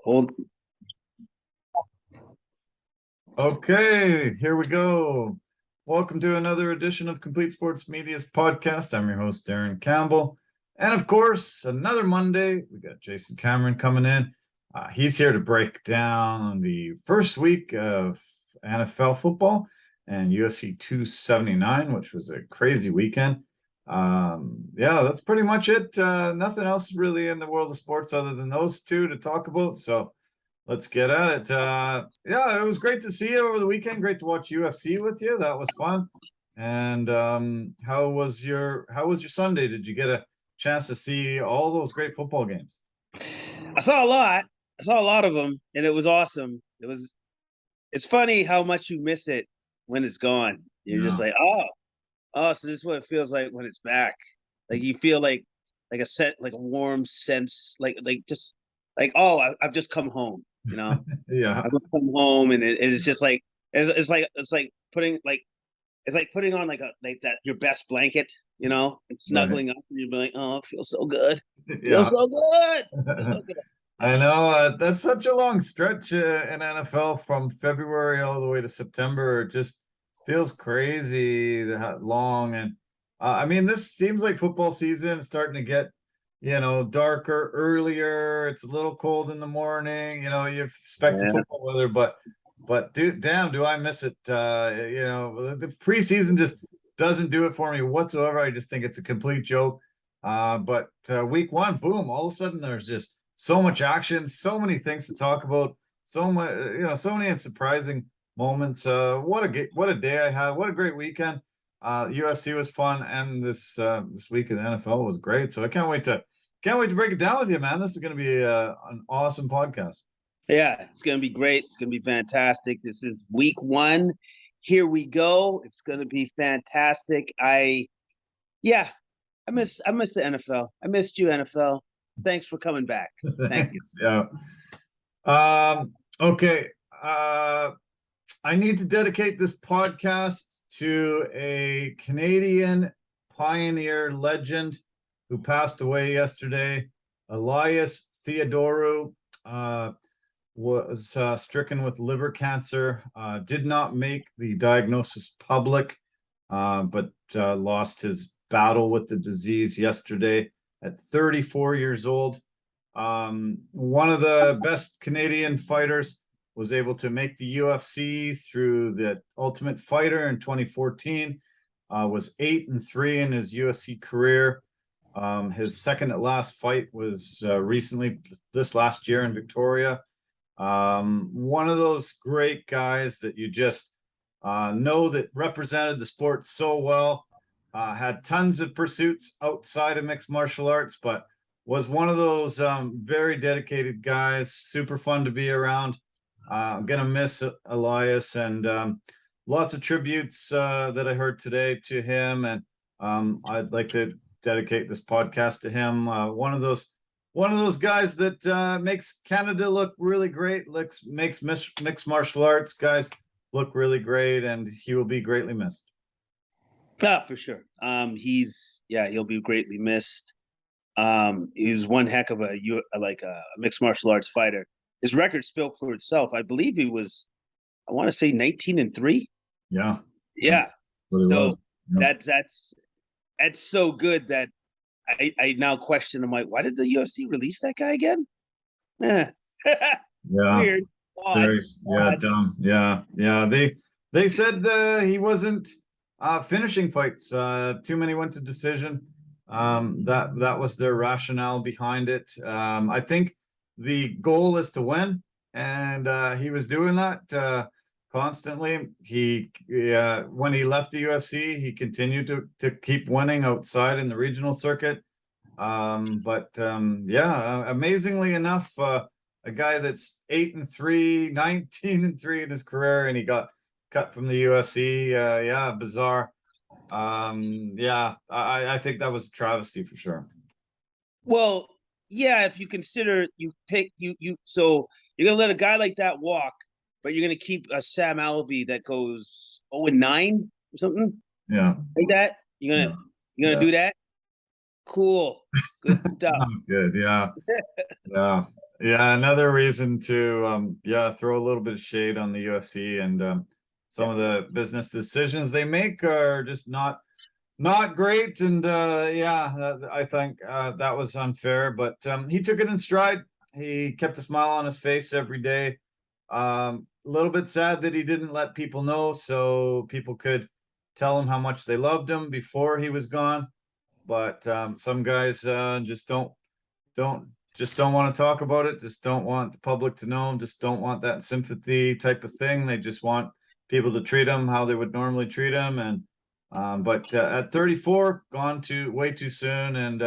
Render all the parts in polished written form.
Hold. Okay, here we go. Welcome to another edition of Complete Sports Media's podcast. I'm your host, Darren Campbell. And of course, another Monday, we got Jason Cameron coming in. He's here to break down the first week of NFL football and UFC 279, which was a crazy weekend. That's pretty much it. Nothing else really in the world of sports other than those two to talk about. So let's get at it. It was great to see you over the weekend. Great to watch UFC with you. That was fun. And how was your Sunday? Did you get a chance to see all those great football games? I saw a lot. I saw a lot of them, and it was awesome. It's funny how much you miss it when it's gone. You're just like, so this is what it feels like when it's back. Like you feel like a warm sense, I've just come home. You know, Yeah, I've just come home, and it's just like it's like putting on your best blanket. You know, and snuggling up, and you're like, oh, it feels so good. It feels so good. It feels so good. I know that's such a long stretch in NFL from February all the way to September. It just feels crazy that long. And I mean, this seems like football season is starting to get, darker earlier. It's a little cold in the morning. You expect the football weather, but dude, damn, do I miss it? The preseason just doesn't do it for me whatsoever. I just think it's a complete joke. But week one, boom, all of a sudden there's just so much action, so many things to talk about, so many surprising moments. What a day I had. What a great weekend. UFC was fun, and this week in the NFL was great. So I can't wait to break it down with you, man. This is going to be an awesome podcast. Yeah, it's going to be great. It's going to be fantastic. This is week one. Here we go. It's going to be fantastic. I miss the NFL. I missed you, NFL. Thanks for coming back. Thank you. Yeah. Okay. I need to dedicate this podcast to a Canadian pioneer legend who passed away yesterday. Elias Theodoru was stricken with liver cancer. Did not make the diagnosis public, but lost his battle with the disease yesterday at 34 years old. One of the best Canadian fighters, was able to make the UFC through the Ultimate Fighter in 2014, was 8-3 in his UFC career. His second to last fight was recently this last year in Victoria. One of those great guys that you just know that represented the sport so well. Had tons of pursuits outside of mixed martial arts, but was one of those very dedicated guys, super fun to be around. I'm going to miss Elias, and lots of tributes that I heard today to him. And I'd like to dedicate this podcast to him. One of those guys that makes Canada look really great, makes mixed martial arts guys look really great, and he will be greatly missed. For sure. He'll be greatly missed. He was one heck of a mixed martial arts fighter. His record spoke for itself. I believe he was, I want to say 19-3. Yeah. Yeah. So that's so good that I now question. I'm like, why did the UFC release that guy again? Yeah. Weird. Odd. Dumb. Yeah. They said he wasn't finishing fights. Too many went to decision. That was their rationale behind it. I think the goal is to win, and he was doing that constantly. When he left the UFC, he continued to keep winning outside in the regional circuit. Amazingly enough, a guy that's 8-3, 19-3 in his career, and he got cut from the UFC. Bizarre. I think that was a travesty for sure. Well, yeah, if you consider so you're gonna let a guy like that walk, but you're gonna keep a Sam Alvey that goes 0-9 or something. Yeah, like that. You're gonna do that. Cool, good stuff. Good. Yeah. Yeah, another reason to throw a little bit of shade on the UFC and some of the business decisions they make are just not great. And I think that was unfair, but he took it in stride. He kept a smile on his face every day. A little bit sad that he didn't let people know so people could tell him how much they loved him before he was gone. But some guys just don't want to talk about it, just don't want the public to know, just don't want that sympathy type of thing. They just want people to treat them how they would normally treat them. And but at 34, gone way too soon. And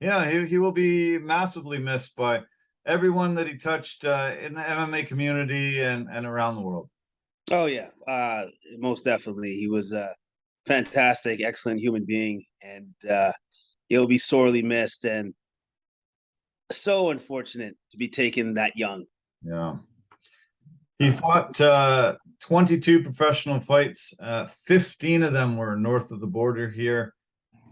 he will be massively missed by everyone that he touched in the MMA community and around the world. Oh yeah, most definitely. He was a fantastic, excellent human being, and he'll be sorely missed. And so unfortunate to be taken that young. Yeah. He fought 22 professional fights. 15 of them were north of the border here.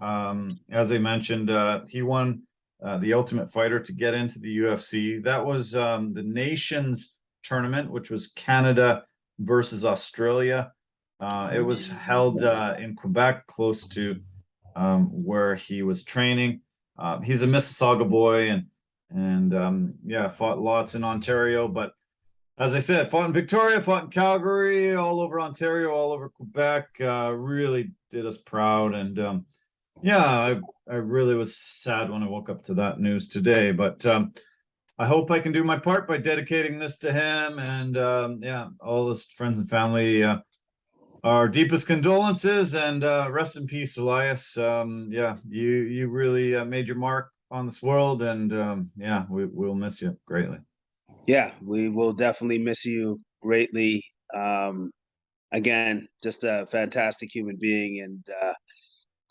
As I mentioned, he won the Ultimate Fighter to get into the UFC. That was the Nations tournament, which was Canada versus Australia. It was held in Quebec, close to where he was training. He's a Mississauga boy and fought lots in Ontario, but as I said, fought in Victoria, fought in Calgary, all over Ontario, all over Quebec. Really did us proud. And I really was sad when I woke up to that news today. But I hope I can do my part by dedicating this to him. And all his friends and family, our deepest condolences and rest in peace, Elias. You really made your mark on this world. And we'll miss you greatly. Yeah, we will definitely miss you greatly. Again, just a fantastic human being and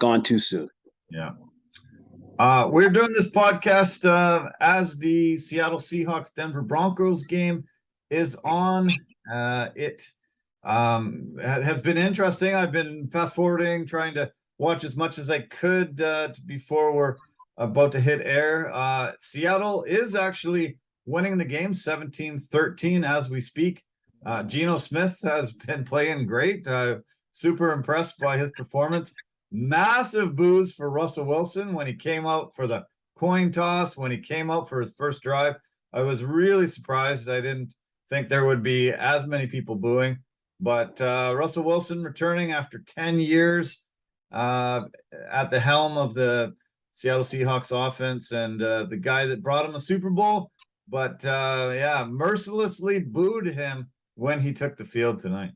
gone too soon. Yeah. We're doing this podcast as the Seattle Seahawks Denver Broncos game is on. It has been interesting. I've been fast forwarding, trying to watch as much as I could before we're about to hit air. Seattle is actually winning the game 17-13 as we speak. Geno Smith has been playing great. Super impressed by his performance. Massive boos for Russell Wilson when he came out for the coin toss, when he came out for his first drive. I was really surprised. I didn't think there would be as many people booing. But Russell Wilson returning after 10 years at the helm of the Seattle Seahawks offense and the guy that brought him a Super Bowl. But mercilessly booed him when he took the field tonight.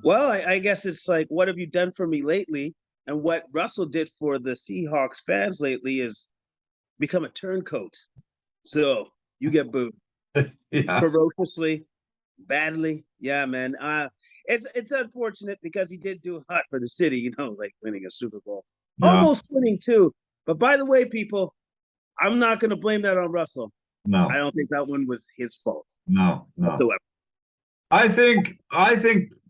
Well, I guess it's like, what have you done for me lately? And what Russell did for the Seahawks fans lately is become a turncoat. So you get booed ferociously, badly. Yeah, man. It's unfortunate because he did do a lot for the city, like winning a Super Bowl. Yeah. Almost winning too. But by the way, people, I'm not going to blame that on Russell. No, I don't think that one was his fault. No. Whatsoever. I think,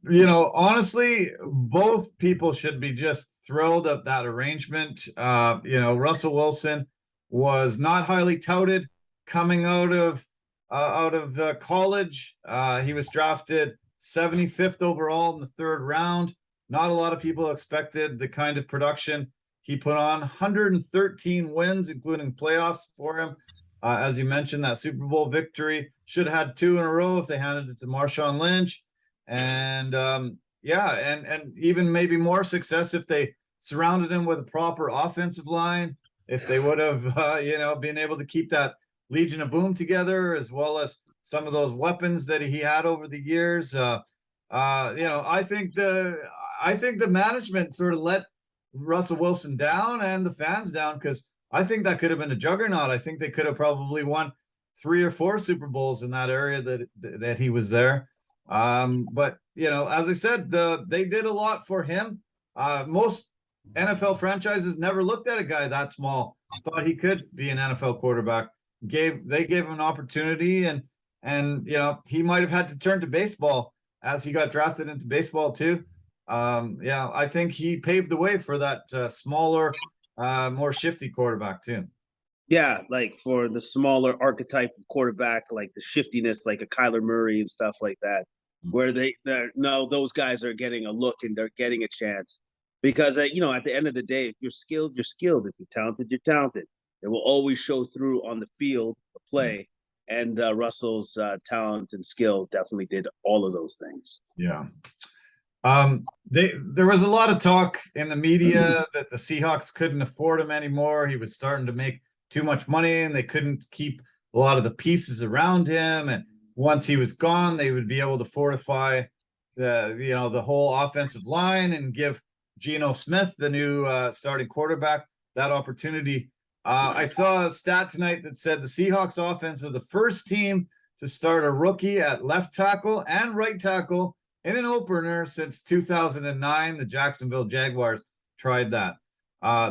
honestly, both people should be just thrilled at that arrangement. Russell Wilson was not highly touted coming out of college. He was drafted 75th overall in the third round. Not a lot of people expected the kind of production he put on. 113 wins, including playoffs for him. As you mentioned, that Super Bowl victory should have had 2 in a row if they handed it to Marshawn Lynch. And and even maybe more success if they surrounded him with a proper offensive line, if they would have, been able to keep that Legion of Boom together, as well as some of those weapons that he had over the years. I think the management sort of let Russell Wilson down and the fans down, because I think that could have been a juggernaut. I think they could have probably won 3 or 4 Super Bowls in that area that he was there. But as I said, they did a lot for him. Most NFL franchises never looked at a guy that small, thought he could be an NFL quarterback. They gave him an opportunity, and he might have had to turn to baseball as he got drafted into baseball too. I think he paved the way for that smaller, more shifty quarterback too. Yeah, like for the smaller archetype of quarterback, like the shiftiness, like a Kyler Murray and stuff like that, where they're no, those guys are getting a look and they're getting a chance. Because you know, at the end of the day, if you're skilled, you're skilled. If you're talented, you're talented. It will always show through on the field, the play, and Russell's talent and skill definitely did all of those things. Yeah. There was a lot of talk in the media that the Seahawks couldn't afford him anymore. He was starting to make too much money and they couldn't keep a lot of the pieces around him. And once he was gone, they would be able to fortify the whole offensive line and give Geno Smith, the new starting quarterback, that opportunity. I saw a stat tonight that said the Seahawks offense are the first team to start a rookie at left tackle and right tackle in an opener since 2009. The Jacksonville Jaguars tried that.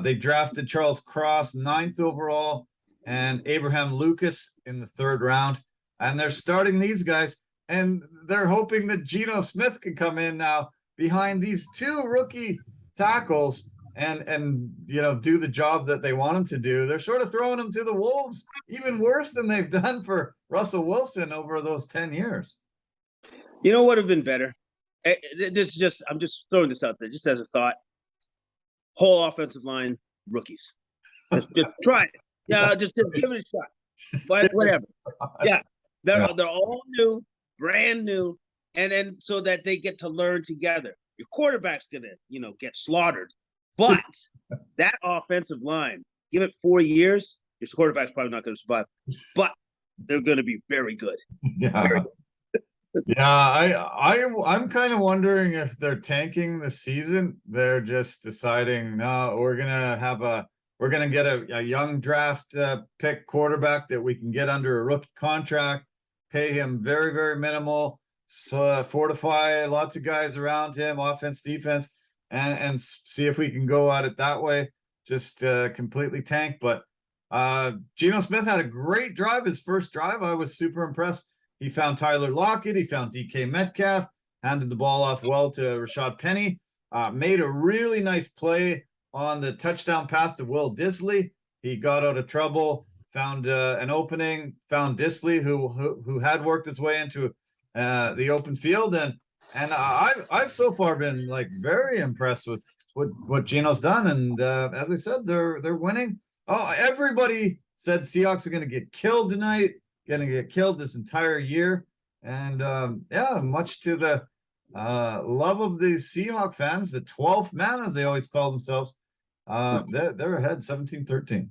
They drafted Charles Cross 9th overall and Abraham Lucas in the 3rd round. And they're starting these guys, and they're hoping that Geno Smith can come in now behind these 2 rookie tackles and do the job that they want him to do. They're sort of throwing him to the wolves, even worse than they've done for Russell Wilson over those 10 years. You know what would have been better? I'm just throwing this out there, just as a thought. Whole offensive line, rookies. Just try it. Yeah, just give it a shot. But whatever. Yeah, they're all new, brand new, and then so that they get to learn together. Your quarterback's gonna, get slaughtered, but that offensive line, give it 4 years, your quarterback's probably not going to survive, but they're going to be very good. Yeah. Very good. Yeah, I'm kind of wondering if they're tanking the season. They're just deciding, no, we're gonna get a young draft pick quarterback that we can get under a rookie contract, pay him very, very minimal, so fortify lots of guys around him, offense, defense, and see if we can go at it that way. Just completely tank. But Geno Smith had a great drive. His first drive, I was super impressed. He found Tyler Lockett. He found DK Metcalf, handed the ball off well to Rashad Penny, made a really nice play on the touchdown pass to Will Dissly. He got out of trouble, found an opening, found Dissly, who had worked his way into the open field. And I've so far been like very impressed with what Geno's done. And as I said, they're winning. Oh, everybody said Seahawks are going to get killed tonight. Going to get killed this entire year, and much to the love of the Seahawk fans, the 12th man, as they always call themselves, they're ahead 17-13.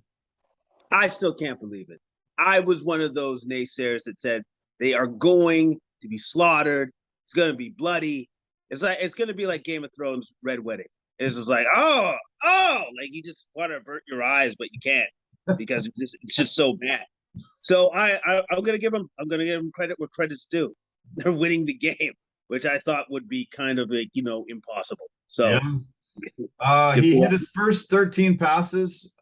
I still can't believe it. I was one of those naysayers that said they are going to be slaughtered. It's going to be bloody. It's going to be like Game of Thrones Red Wedding. It's just like, oh, like you just want to avert your eyes, but you can't because it's just so bad. So I'm gonna give them credit where credit's due. They're winning the game, which I thought would be kind of like impossible. So he hit his first 13 passes.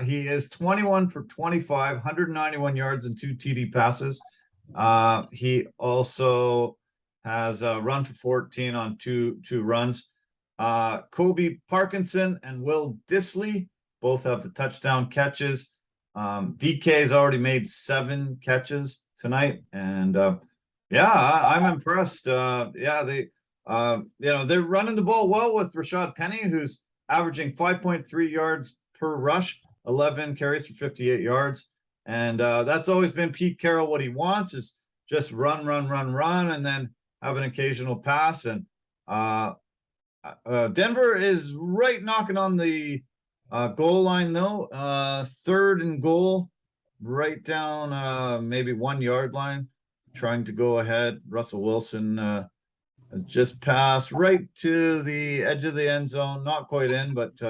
He is 21 for 25, 191 yards and 2 TD passes. He also has run for 14 on two runs. Kobe Parkinson and Will Dissly both have the touchdown catches. DK's already made 7 catches tonight, and I'm impressed. They're running the ball well with Rashad Penny, who's averaging 5.3 yards per rush, 11 carries for 58 yards, and that's always been Pete Carroll. What he wants is just run, and then have an occasional pass. And Denver is right knocking on the goal line though, 3rd and goal, right down maybe 1 yard line, trying to go ahead. Russell Wilson has just passed right to the edge of the end zone, not quite in, but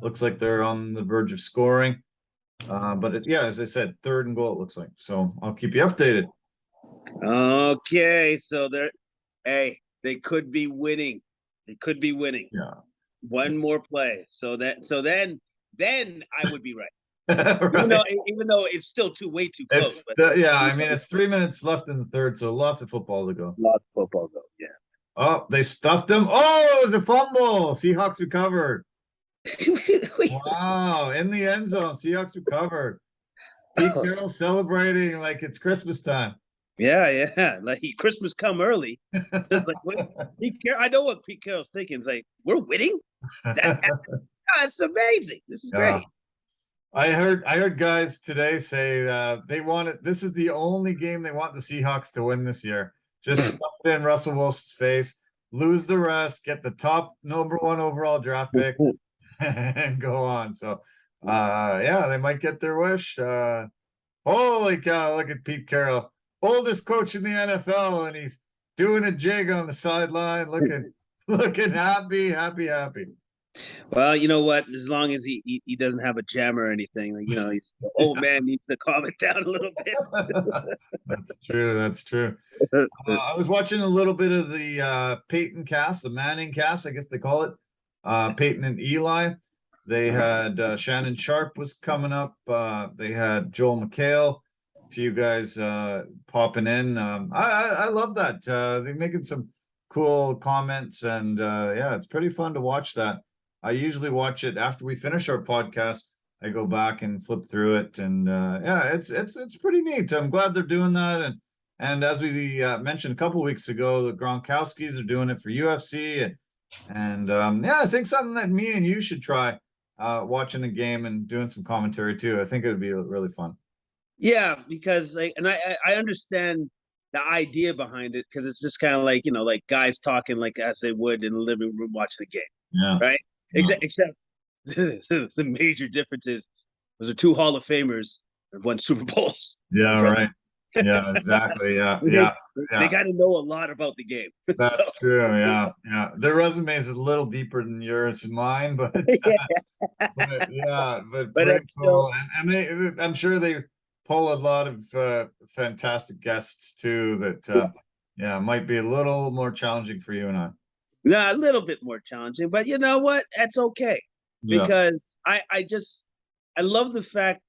looks like they're on the verge of scoring. But as I said, 3rd and goal it looks like. So I'll keep you updated. Okay, so they could be winning. They could be winning. Yeah. One more play. So then I would be right. Right. Even though it's still way too close. It's 3 minutes left in the 3rd, so lots of football to go. Yeah. Oh, they stuffed him. Oh, it was a fumble. Seahawks recovered. Wow, in the end zone, Seahawks recovered. Pete Carroll celebrating like it's Christmas time. Yeah. Like Christmas come early. It's like what I know what Pete Carroll's thinking. It's like, we're winning? That's amazing. This is Yeah. great. I heard guys today say they want it. This is the only game they want the Seahawks to win this year. Just stuff it in Russell Wilson's face, lose the rest, get the top #1 overall draft pick, and go on. So, yeah, they might get their wish. Holy cow! Look at Pete Carroll, oldest coach in the NFL, and he's doing a jig on the sideline, looking happy. Well, you know what? As long as he doesn't have a jam or anything, like, he's the old man needs to calm it down a little bit. That's true. I was watching a little bit of the Peyton cast, the Manning cast, I guess they call it. Peyton and Eli. They had Shannon Sharp was coming up. They had Joel McHale. A few guys popping in. I love that. They're making some cool comments, and yeah, it's pretty fun to watch that. I usually watch it after we finish our podcast. I go back and flip through it, and yeah, it's pretty neat. I'm glad they're doing that, and as we mentioned a couple weeks ago, the Gronkowskis are doing it for UFC, and yeah, I think something that me and you should try watching the game and doing some commentary too. I think it would be really fun. Yeah, because I understand the idea behind it, because it's just kind of like, like guys talking like as they would in the living room watching a game. Yeah. Right. Yeah. Except the major difference is those are two Hall of Famers that won Super Bowls. Yeah, right. Yeah, exactly. Yeah. They got to know a lot about the game. That's true. Yeah. Their resume is a little deeper than yours and mine, but but pretty cool. And they, I'm sure they pull a lot of fantastic guests too. That might be a little more challenging for you and I. No, a little bit more challenging, but you know what? That's okay, because I love the fact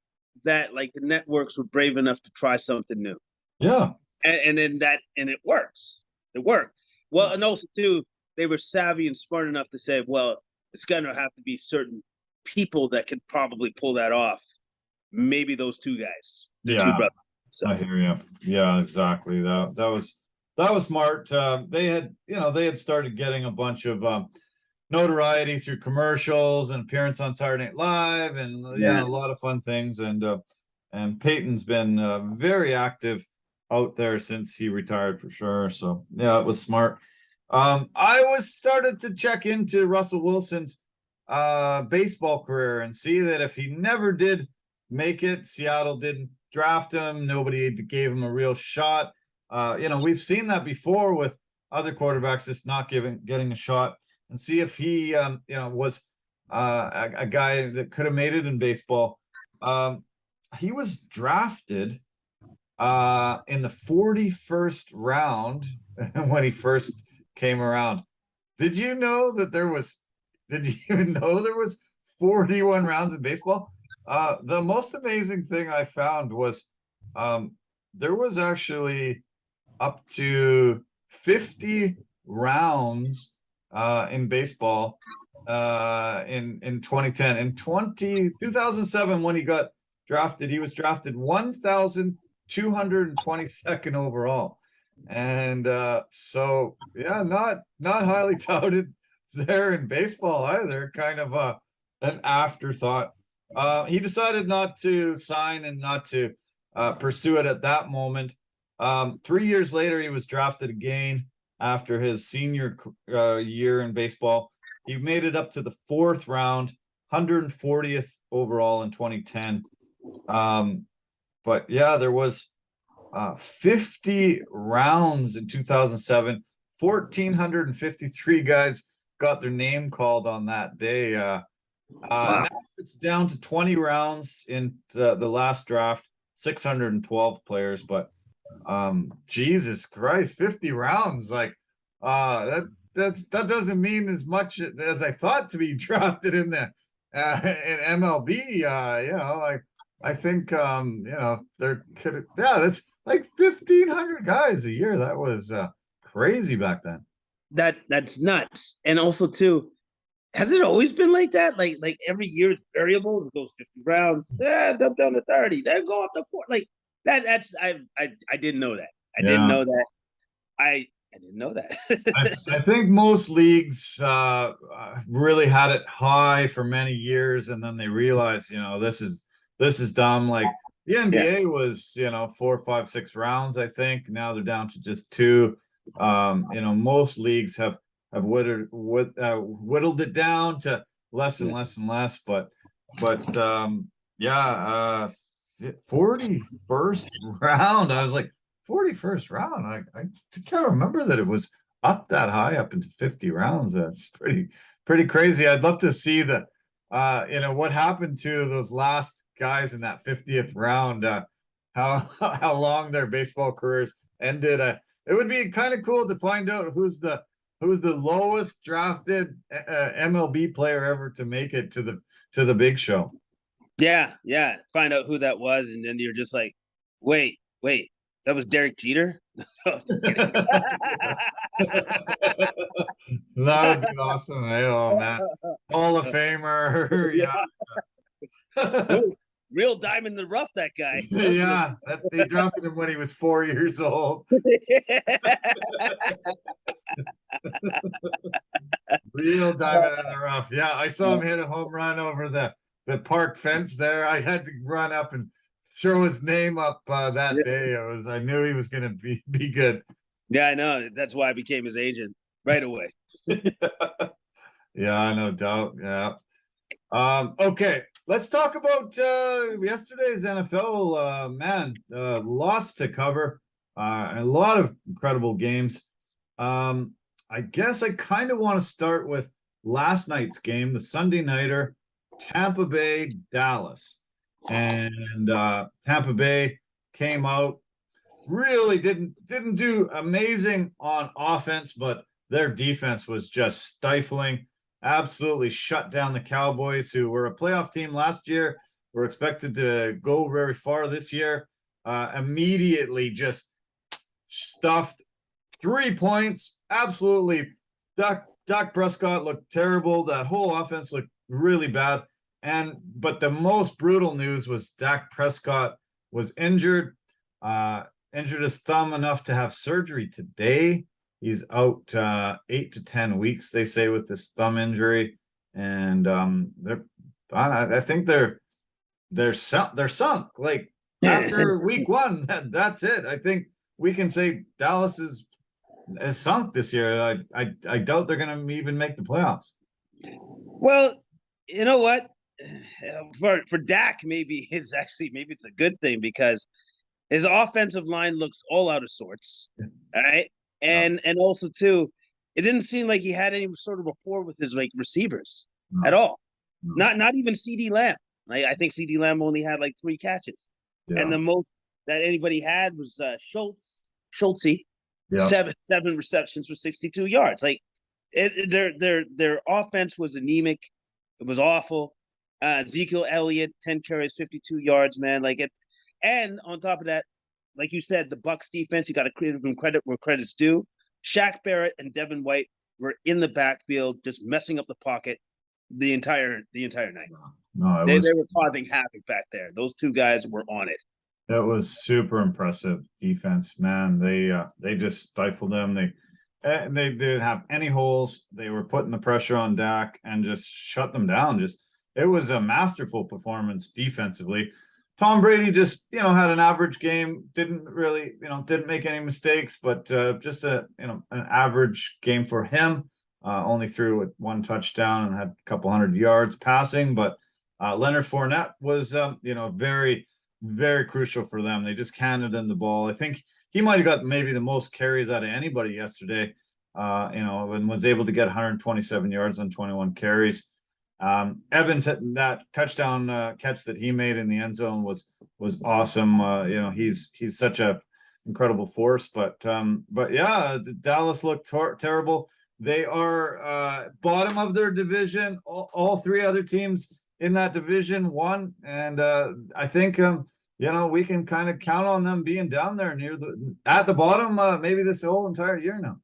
that like the networks were brave enough to try something new. Yeah. And it works. It worked. Well, and also too, they were savvy and smart enough to say, well, it's gonna have to be certain people that could probably pull that off. Maybe those two guys, the two brothers. So. I hear you. Yeah, exactly. That was smart. They had started getting a bunch of notoriety through commercials and appearance on Saturday Night Live, and a lot of fun things. And Peyton's been very active out there since he retired for sure. So yeah, it was smart. I started to check into Russell Wilson's baseball career and see that if he never did make it, Seattle didn't draft him. Nobody gave him a real shot. We've seen that before with other quarterbacks just not getting a shot, and see if he was a guy that could have made it in baseball. He was drafted in the 41st round when he first came around. Did you even know there was 41 rounds in baseball? The most amazing thing I found was there was actually up to 50 rounds in baseball in 2010. In 2007, when he got drafted, he was drafted 1,222nd overall. And so yeah, not highly touted there in baseball either, kind of an afterthought. He decided not to sign and not to pursue it at that moment. 3 years later, he was drafted again after his senior year in baseball. He made it up to the 4th round, 140th overall in 2010. But yeah, there was 50 rounds in 2007. 1,453 guys got their name called on that day. Wow. Now it's down to 20 rounds in the last draft, 612 players, but Jesus Christ, 50 rounds, like that doesn't mean as much as I thought to be drafted in the in MLB. I think there could that's like 1,500 guys a year. That was crazy back then. That's nuts. And also too, has it always been like that? Like every year it's variables. It goes 50 rounds. Yeah, dump down to 30. Then go up to 4. Like that. I didn't know that. I didn't Yeah. know that. I didn't know that. I think most leagues really had it high for many years, and then they realized, this is dumb. Like the Yeah. NBA was, 4, 5, 6 rounds. I think now they're down to just 2. Most leagues have whittled it down to less and less and less. But yeah, 41st round. I was like, 41st round. I can't remember that it was up that high, up into 50 rounds. That's pretty crazy. I'd love to see what happened to those last guys in that 50th round, how long their baseball careers ended. It would be kind of cool to find out who's the lowest drafted MLB player ever to make it to the big show. Yeah. Find out who that was, and then you're just like, wait, that was Derek Jeter. That would be awesome. Oh man, Hall of Famer. Yeah. Real diamond in the rough, that guy. Yeah, they drafted him when he was 4 years old. Real diamond in the rough. Yeah, I saw him hit a home run over the park fence there. I had to run up and throw his name up that day. I knew he was going to be good. Yeah, I know. That's why I became his agent right away. Yeah, no doubt. Yeah. Okay, let's talk about yesterday's NFL. Man, lots to cover. A lot of incredible games. I guess I kind of want to start with last night's game, the Sunday nighter, Tampa Bay, Dallas. And Tampa Bay came out, really didn't do amazing on offense, but their defense was just stifling. Absolutely shut down the Cowboys, who were a playoff team last year, were expected to go very far this year. Immediately just stuffed 3 points. Absolutely. Dak Prescott looked terrible. That whole offense looked really bad. But the most brutal news was Dak Prescott was injured his thumb enough to have surgery today. He's out 8 to 10 weeks, they say, with this thumb injury. And I think they're sunk. Like after week 1, that's it. I think we can say Dallas is sunk this year. I doubt they're going to even make the playoffs. Well, you know what? For Dak, maybe it's a good thing, because his offensive line looks all out of sorts. All right. And also too, it didn't seem like he had any sort of rapport with his receivers at all. Not even CD Lamb. I think CD Lamb only had 3 catches. Yeah. And the most that anybody had was Schultze. Yeah. Seven receptions for 62 yards. Their offense was anemic. It was awful. Ezekiel Elliott, 10 carries, 52 yards, man. And on top of that, like you said, the Bucs defense, you got to give them credit where credit's due. Shaq Barrett and Devin White were in the backfield, just messing up the pocket the entire night. No, they were causing havoc back there. Those 2 guys were on it. That was super impressive defense, man. They just stifled them. They didn't have any holes. They were putting the pressure on Dak and just shut them down. It was a masterful performance defensively. Tom Brady just, had an average game. Didn't really, didn't make any mistakes, but just an average game for him. Only threw 1 touchdown and had a couple hundred yards passing. But Leonard Fournette was, very, very crucial for them. They just handed him the ball. I think he might have got maybe the most carries out of anybody yesterday. And was able to get 127 yards on 21 carries. Evans, that touchdown catch that he made in the end zone was awesome. He's such a incredible force, but yeah, Dallas looked terrible. They are bottom of their division. All 3 other teams in that division won, and I think we can kind of count on them being down there at the bottom maybe this whole entire year now.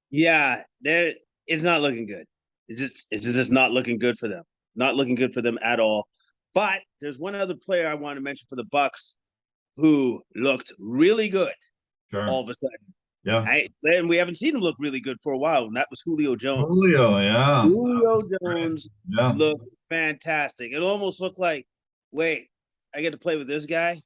Yeah, it's not looking good. It's just not looking good for them. Not looking good for them at all. But there's one other player I want to mention for the Bucs who looked really good Sure. all of a sudden. Yeah. And we haven't seen him look really good for a while, and that was Julio Jones. Yeah. Julio Jones Yeah. looked fantastic. It almost looked like, wait, I get to play with this guy?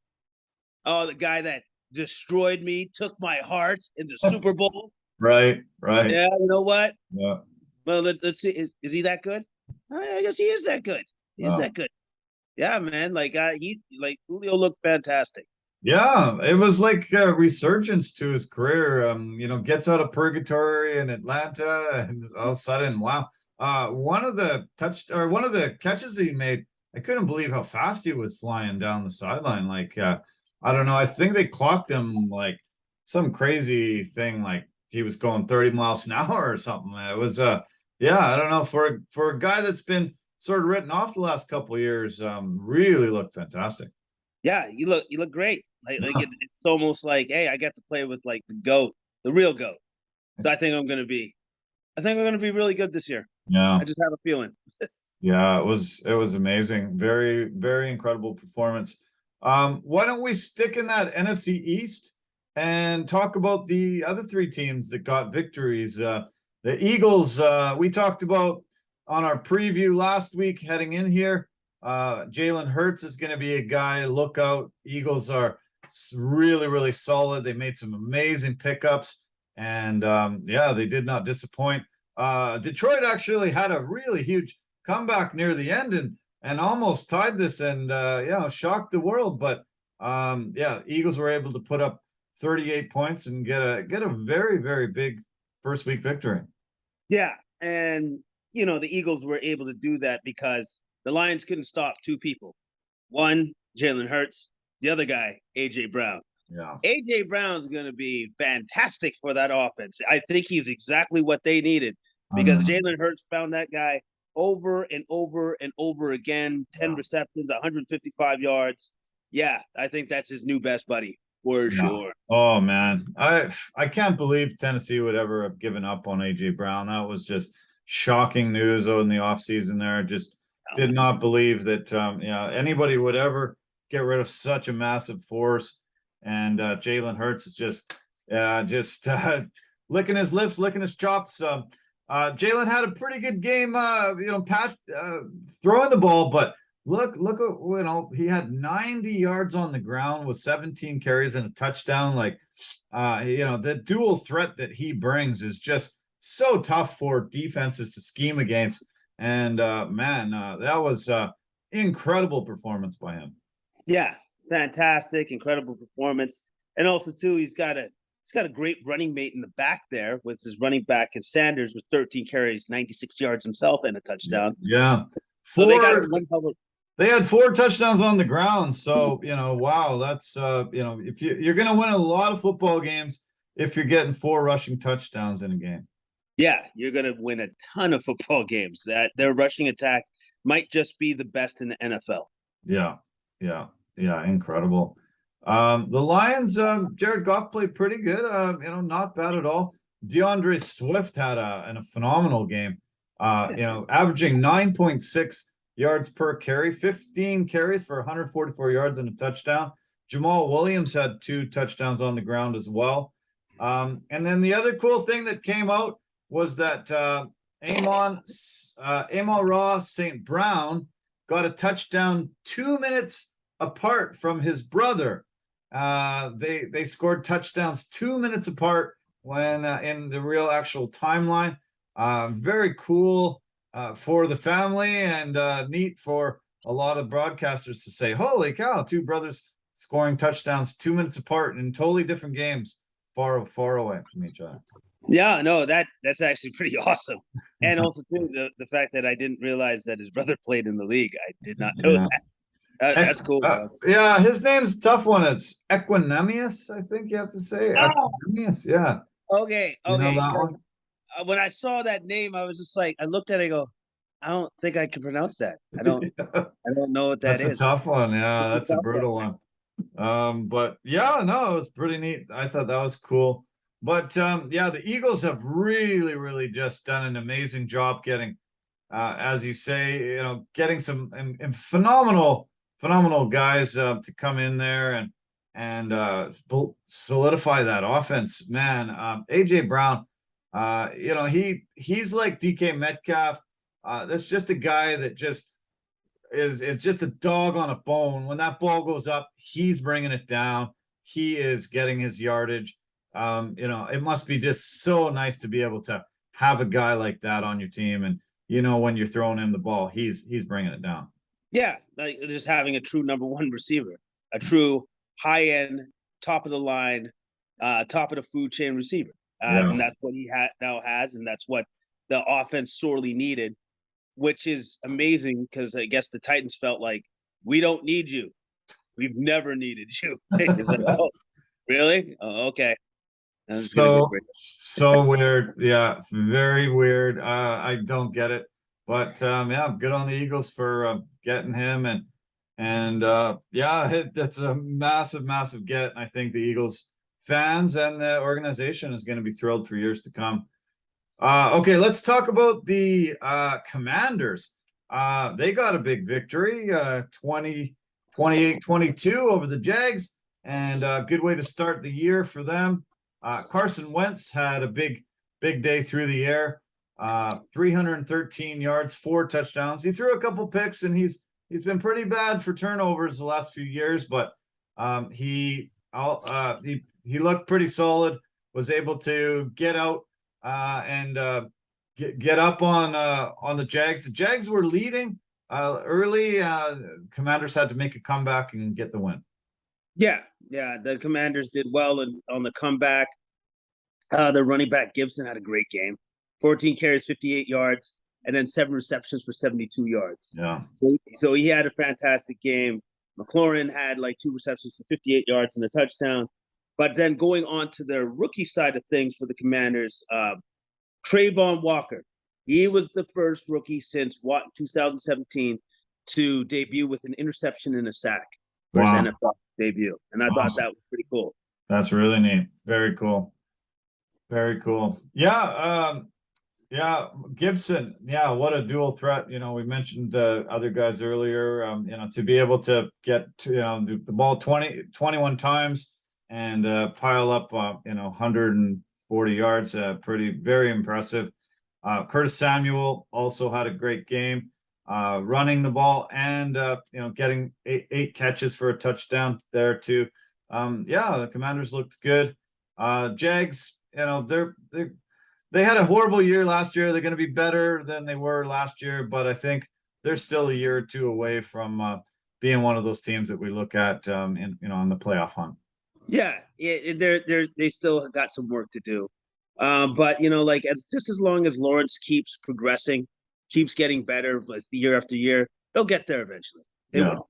Oh, the guy that destroyed me, took my heart in the Super Bowl. Right. Yeah, you know what? Yeah. Well, let's see. Is he that good? I guess he is that good. He is that good. Yeah, man. Julio looked fantastic. Yeah, it was like a resurgence to his career. Gets out of purgatory in Atlanta, and all of a sudden, wow. One of the catches that he made, I couldn't believe how fast he was flying down the sideline. I don't know. I think they clocked him like some crazy thing, like he was going 30 miles an hour or something. It was I don't know, for a guy that's been sort of written off the last couple of years, really looked fantastic. Yeah, you look great. It's almost like, hey, I got to play with like the GOAT, the real GOAT. So I think I'm gonna be really good this year. Yeah. I just have a feeling. Yeah, it was amazing. Very, very incredible performance. Why don't we stick in that NFC East and talk about the other three teams that got victories? The Eagles, we talked about on our preview last week heading in here. Jalen Hurts is going to be a guy, look out. Eagles are really, really solid. They made some amazing pickups, and they did not disappoint. Detroit actually had a really huge comeback near the end and almost tied this and shocked the world. But Eagles were able to put up 38 points and get a very, very big first week victory. Yeah, and the Eagles were able to do that because the Lions couldn't stop two people. One, Jalen Hurts. The other guy, A.J. Brown. Yeah. A.J. Brown's going to be fantastic for that offense. I think he's exactly what they needed because Jalen Hurts found that guy over and over and over again. 10 receptions, 155 yards. Yeah, I think that's his new best buddy for sure. Oh, man. I can't believe Tennessee would ever have given up on A.J. Brown. That was just shocking news in the offseason there. Just did not believe that anybody would ever get rid of such a massive force. And Jalen Hurts is just licking his lips, licking his chops. Jalen had a pretty good game, throwing the ball, but look at, he had 90 yards on the ground with 17 carries and a touchdown. The dual threat that he brings is just so tough for defenses to scheme against. And that was incredible performance by him. Yeah, fantastic, incredible performance. And also too, he's got a great running mate in the back there with his running back and Sanders with 13 carries, 96 yards himself and a touchdown. Yeah. They had 4 touchdowns on the ground. So, wow, that's if you're going to win a lot of football games if you're getting 4 rushing touchdowns in a game. Yeah, you're going to win a ton of football games. That their rushing attack might just be the best in the NFL. Yeah, incredible. The Lions, Jared Goff played pretty good. Not bad at all. DeAndre Swift had a phenomenal game. Averaging 9.6 yards per carry, 15 carries for 144 yards and a touchdown. Jamal Williams had 2 touchdowns on the ground as well. And then the other cool thing that came out was that Amon-Ra St. Brown got a touchdown 2 minutes apart from his brother. They scored touchdowns 2 minutes apart when in the real actual timeline. Very cool for the family and neat for a lot of broadcasters to say, holy cow, 2 brothers scoring touchdowns 2 minutes apart in totally different games, far away from each other. Yeah, no, that's actually pretty awesome. And also too, the fact that I didn't realize that his brother played in the league. I did not know that. That's cool. His name's a tough one. It's Equanimous, I think you have to say. Equanimous, yeah. Okay. When I saw that name, I was just like, I looked at it and go, I don't think I can pronounce that. I don't know what that is. That's a tough one. Yeah, that's a brutal one. But yeah, no, it's pretty neat. I thought that was cool. But the Eagles have really, really just done an amazing job getting as you say, getting some and phenomenal guys to come in there and solidify that offense. Man, AJ Brown, he's like DK Metcalf. That's just a guy that just is just a dog on a bone. When that ball goes up, he's bringing it down. He is getting his yardage. It must be just so nice to be able to have a guy like that on your team. And, when you're throwing him the ball, he's bringing it down. Yeah, like just having a true number one receiver, a true high-end, top of the line, top of the food chain receiver. And that's what he now has, and that's what the offense sorely needed, which is amazing because I guess the Titans felt like, we don't need you. We've never needed you. It's like, oh, really? Oh, okay. So weird. Yeah, very weird. I don't get it. But good on the Eagles for getting him and that's a massive get. I think the Eagles fans and the organization is going to be thrilled for years to come. Okay, let's talk about the Commanders. They got a big victory, 28-22 over the Jags, and a good way to start the year for them. Carson Wentz had a big day through the air. 313 yards, 4 touchdowns. He threw a couple picks, and he's been pretty bad for turnovers the last few years, but he looked pretty solid. Was able to get out and get up on the Jags. The Jags were leading early. Commanders had to make a comeback and get the win. Yeah, the Commanders did well on the comeback. The running back Gibson had a great game. 14 carries, 58 yards, and then 7 receptions for 72 yards. Yeah. So he had a fantastic game. McLaurin had like 2 receptions for 58 yards and a touchdown. But then going on to the rookie side of things for the Commanders, Trayvon Walker. He was the first rookie since 2017 to debut with an interception and a sack for his NFL debut. And I thought that was pretty cool. That's really neat. Very cool. Very cool. Yeah, Gibson. Yeah, what a dual threat. We mentioned the other guys earlier. To be able to get the ball 21 times and pile up 140 yards, very impressive. Curtis Samuel also had a great game running the ball and getting eight catches for a touchdown there too. The Commanders looked good. Jags, they had a horrible year last year. They're going to be better than they were last year, but I think they're still a year or two away from being one of those teams that we look at in the playoff hunt. Yeah, they still got some work to do, but as long as Lawrence keeps progressing, keeps getting better year after year, they'll get there eventually. They will.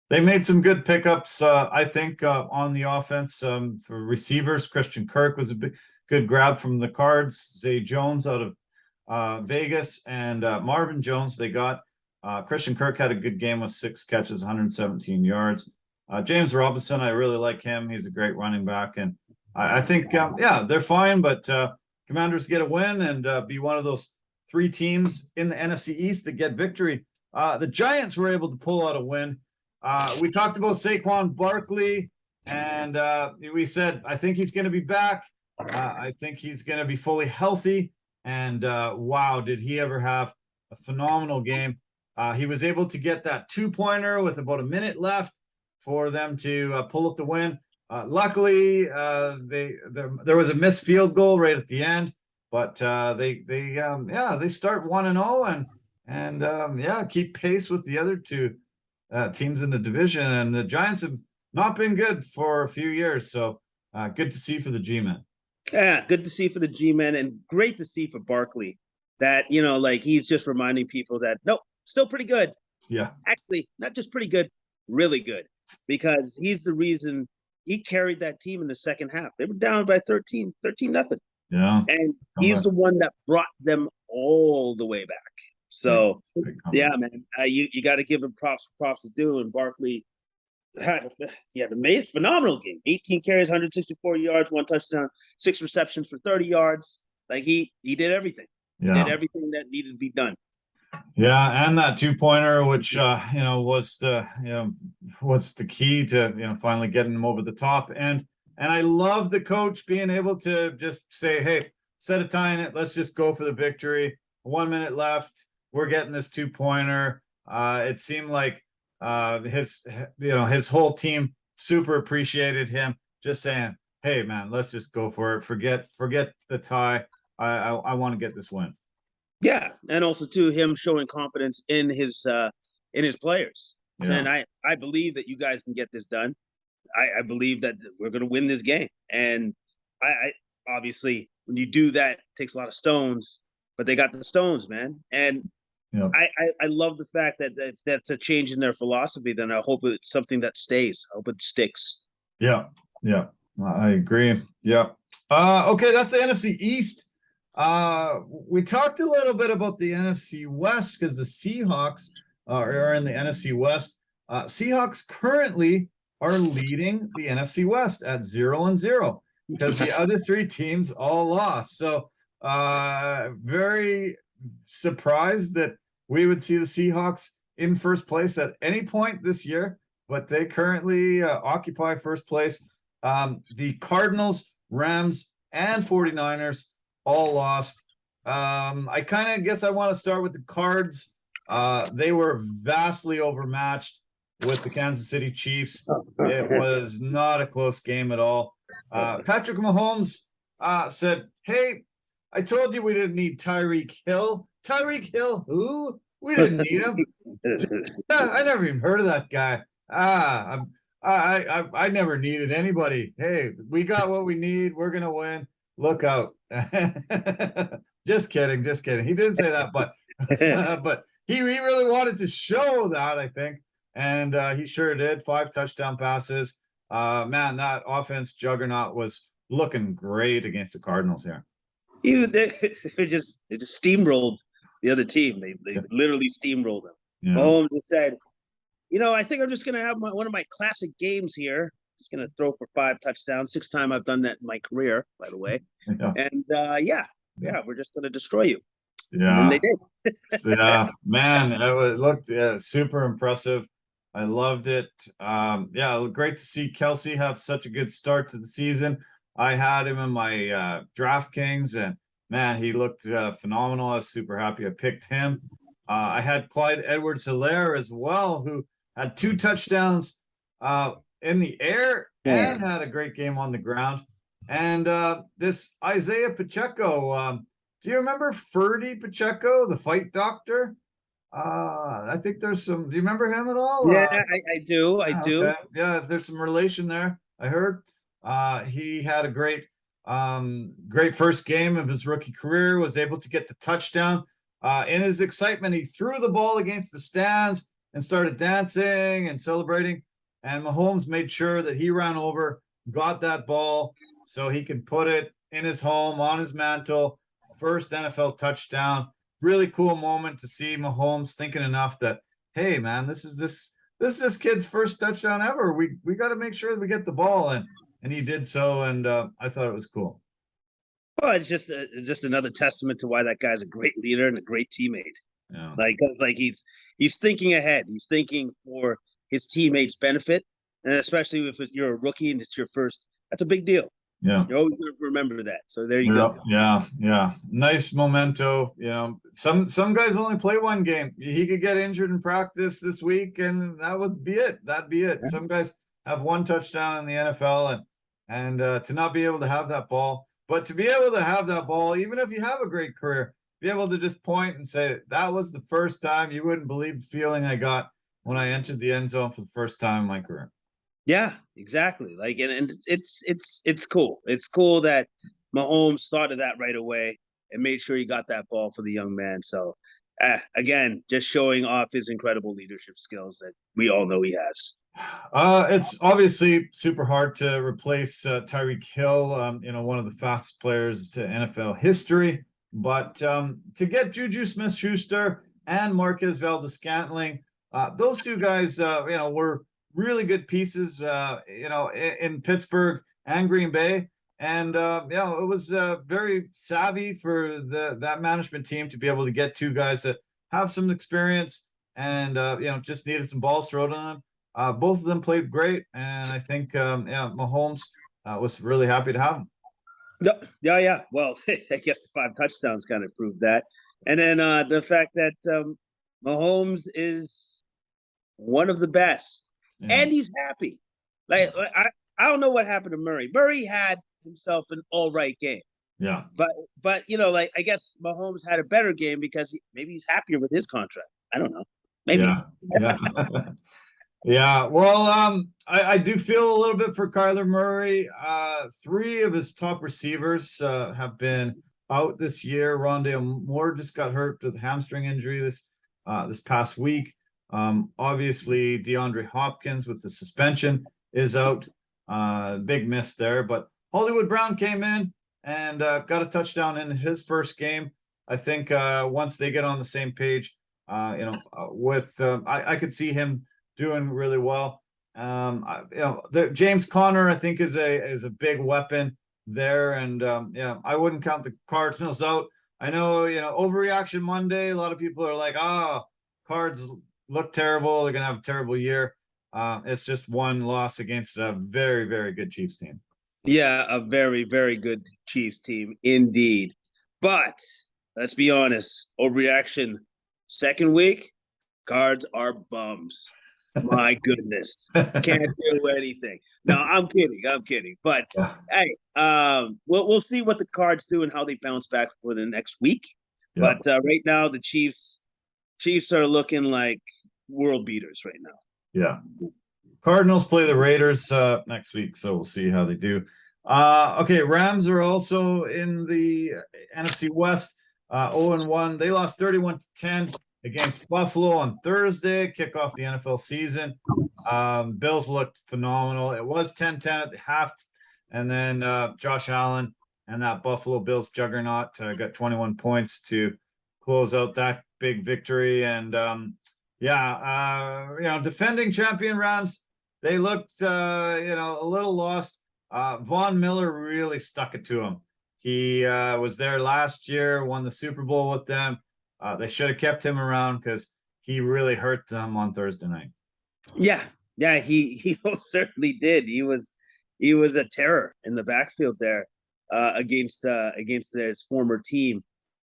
They made some good pickups, I think, on the offense for receivers. Christian Kirk was a good grab from the Cards. Zay Jones out of Vegas, and Marvin Jones they got. Christian Kirk had a good game with 6 catches, 117 yards. James Robinson, I really like him. He's a great running back, and I think, they're fine, but Commanders get a win and be one of those 3 teams in the NFC East that get victory. The Giants were able to pull out a win. We talked about Saquon Barkley, and we said, I think he's going to be back. I think he's going to be fully healthy. And wow, did he ever have a phenomenal game. He was able to get that 2-pointer with about a minute left for them to pull up the win. Luckily, there was a missed field goal right at the end, but they start 1-0 and keep pace with the other 2 teams in the division. And the Giants have not been good for a few years, so good to see for the G-men. Yeah, good to see for the G-men, and great to see for Barkley that he's just reminding people that nope, still pretty good. Yeah, actually, not just pretty good, really good, because he's the reason he carried that team in the second half. They were down by 13-0. Yeah, and he's the one that brought them all the way back. So yeah, man, you got to give him props to do. And Barkley had a phenomenal game. 18 carries, 164 yards, 1 touchdown, 6 receptions for 30 yards. Like he did everything. Yeah. He did everything that needed to be done. Yeah, and that 2-pointer, which was the key to finally getting him over the top. And I love the coach being able to just say, "Hey, instead of tying it, let's just go for the victory. 1 minute left. We're getting this 2-pointer." It seemed like his whole team super appreciated him just saying, "Hey, man, let's just go for it. Forget the tie. I want to get this win." Yeah, and also too him showing confidence in his players. And Yeah. I believe that you guys can get this done. I believe that we're going to win this game. And I obviously when you do that, it takes a lot of stones, but they got the stones, man. And Yeah. I love the fact that if that's a change in their philosophy, then I hope it's something that stays. I hope it sticks. Yeah. Yeah. I agree. Yeah. Okay, that's the NFC East. We talked a little bit about the NFC West because the Seahawks are in the NFC West. Seahawks currently are leading the NFC West at 0-0 because the other three teams all lost. So very surprised that we would see the Seahawks in first place at any point this year, but they currently occupy first place. The Cardinals, Rams, and 49ers all lost. I kind of guess I want to start with the Cards. They were vastly overmatched with the Kansas City Chiefs. It was not a close game at all. Patrick Mahomes said, "Hey, I told you we didn't need Tyreek Hill." Tyreek Hill, who? We didn't need him. I never even heard of that guy. I never needed anybody. Hey, we got what we need. We're gonna win. Look out. Just kidding. He didn't say that, but but he really wanted to show that, I think. And he sure did. 5 touchdown passes. Man, that offense juggernaut was looking great against the Cardinals here. They just steamrolled the other team. They literally steamrolled them. Yeah. Mahomes just said, I think I'm just going to have one of my classic games here. Just going to throw for 5 touchdowns. 6th time I've done that in my career, by the way. Yeah. And we're just going to destroy you. Yeah. And they did. Yeah, man, it looked super impressive. I loved it. Great to see Kelsey have such a good start to the season. I had him in my DraftKings, and man, he looked phenomenal. I was super happy I picked him. I had Clyde Edwards-Helaire as well, who had 2 touchdowns in the air and had a great game on the ground. And this Isaiah Pacheco, do you remember Ferdy Pacheco, the fight doctor? I think there's some. Do you remember him at all? Yeah, I do. I do. Okay. Yeah, there's some relation there. I heard. He had a great first game of his rookie career. Was able to get the touchdown. In his excitement, he threw the ball against the stands and started dancing and celebrating. And Mahomes made sure that he ran over, got that ball, so he could put it in his home on his mantle. First NFL touchdown. Really cool moment to see Mahomes thinking enough that, hey man, this is this kid's first touchdown ever. We got to make sure that we get the ball, and he did so, and I thought it was cool. Well, it's just another testament to why that guy's a great leader and a great teammate. Yeah. He's thinking ahead. He's thinking for his teammates' benefit, and especially if you're a rookie and it's your first, that's a big deal. Yeah. You're always going to remember that. So there you go. Yeah. Nice memento. Some guys only play one game. He could get injured in practice this week, and that would be it. That'd be it. Yeah. Some guys have 1 touchdown in the NFL, and to not be able to have that ball, but to be able to have that ball, even if you have a great career, be able to just point and say, that was the first time. You wouldn't believe the feeling I got when I entered the end zone for the first time in my career. Yeah, exactly. And it's cool. It's cool that Mahomes thought of that right away and made sure he got that ball for the young man. So again, just showing off his incredible leadership skills that we all know he has. It's obviously super hard to replace Tyreek Hill, one of the fastest players to NFL history. But to get Juju Smith-Schuster and Marquez Valdes-Scantling, those 2 guys, were really good pieces, in Pittsburgh and Green Bay. And, it was very savvy for that management team to be able to get 2 guys that have some experience, and just needed some balls thrown on them. Both of them played great, and I think Mahomes was really happy to have him. Yeah. Well, I guess the 5 touchdowns kind of proved that. And then the fact that Mahomes is one of the best, and he's happy. Like I don't know what happened to Murray. Murray had himself an all right game. Yeah. But like I guess Mahomes had a better game because maybe he's happier with his contract. I don't know. Maybe. Yeah. Yeah. Well, I do feel a little bit for Kyler Murray. 3 of his top receivers have been out this year. Rondale Moore just got hurt with a hamstring injury this past week. Obviously, DeAndre Hopkins with the suspension is out. Big miss there. But Hollywood Brown came in and got a touchdown in his first game. I think once they get on the same page, I could see him doing really well. James Conner, I think, is a big weapon there, and I wouldn't count the Cardinals out. I know, overreaction Monday. A lot of people are like, Cards look terrible. They're gonna have a terrible year. It's just one loss against a very, very good Chiefs team. Yeah, a very, very good Chiefs team indeed. But let's be honest, overreaction. Second week, Cards are bums. My goodness, can't do anything. No, I'm kidding. But hey, we'll see what the Cards do and how they bounce back for the next week. Yeah. But right now, the Chiefs are looking like world beaters right now. Yeah. Cardinals play the Raiders next week, so we'll see how they do. Okay, Rams are also in the NFC West, 0-1. They lost 31-10 against Buffalo on Thursday, kick off the NFL season. Bills looked phenomenal. It was 10-10 at the half, and then Josh Allen and that Buffalo Bills juggernaut got 21 points to close out that big victory. And defending champion Rams, they looked a little lost. Von Miller really stuck it to him. He was there last year, won the Super Bowl with them. They should have kept him around because he really hurt them on Thursday night. Yeah, he certainly did. He was a terror in the backfield there against his former team.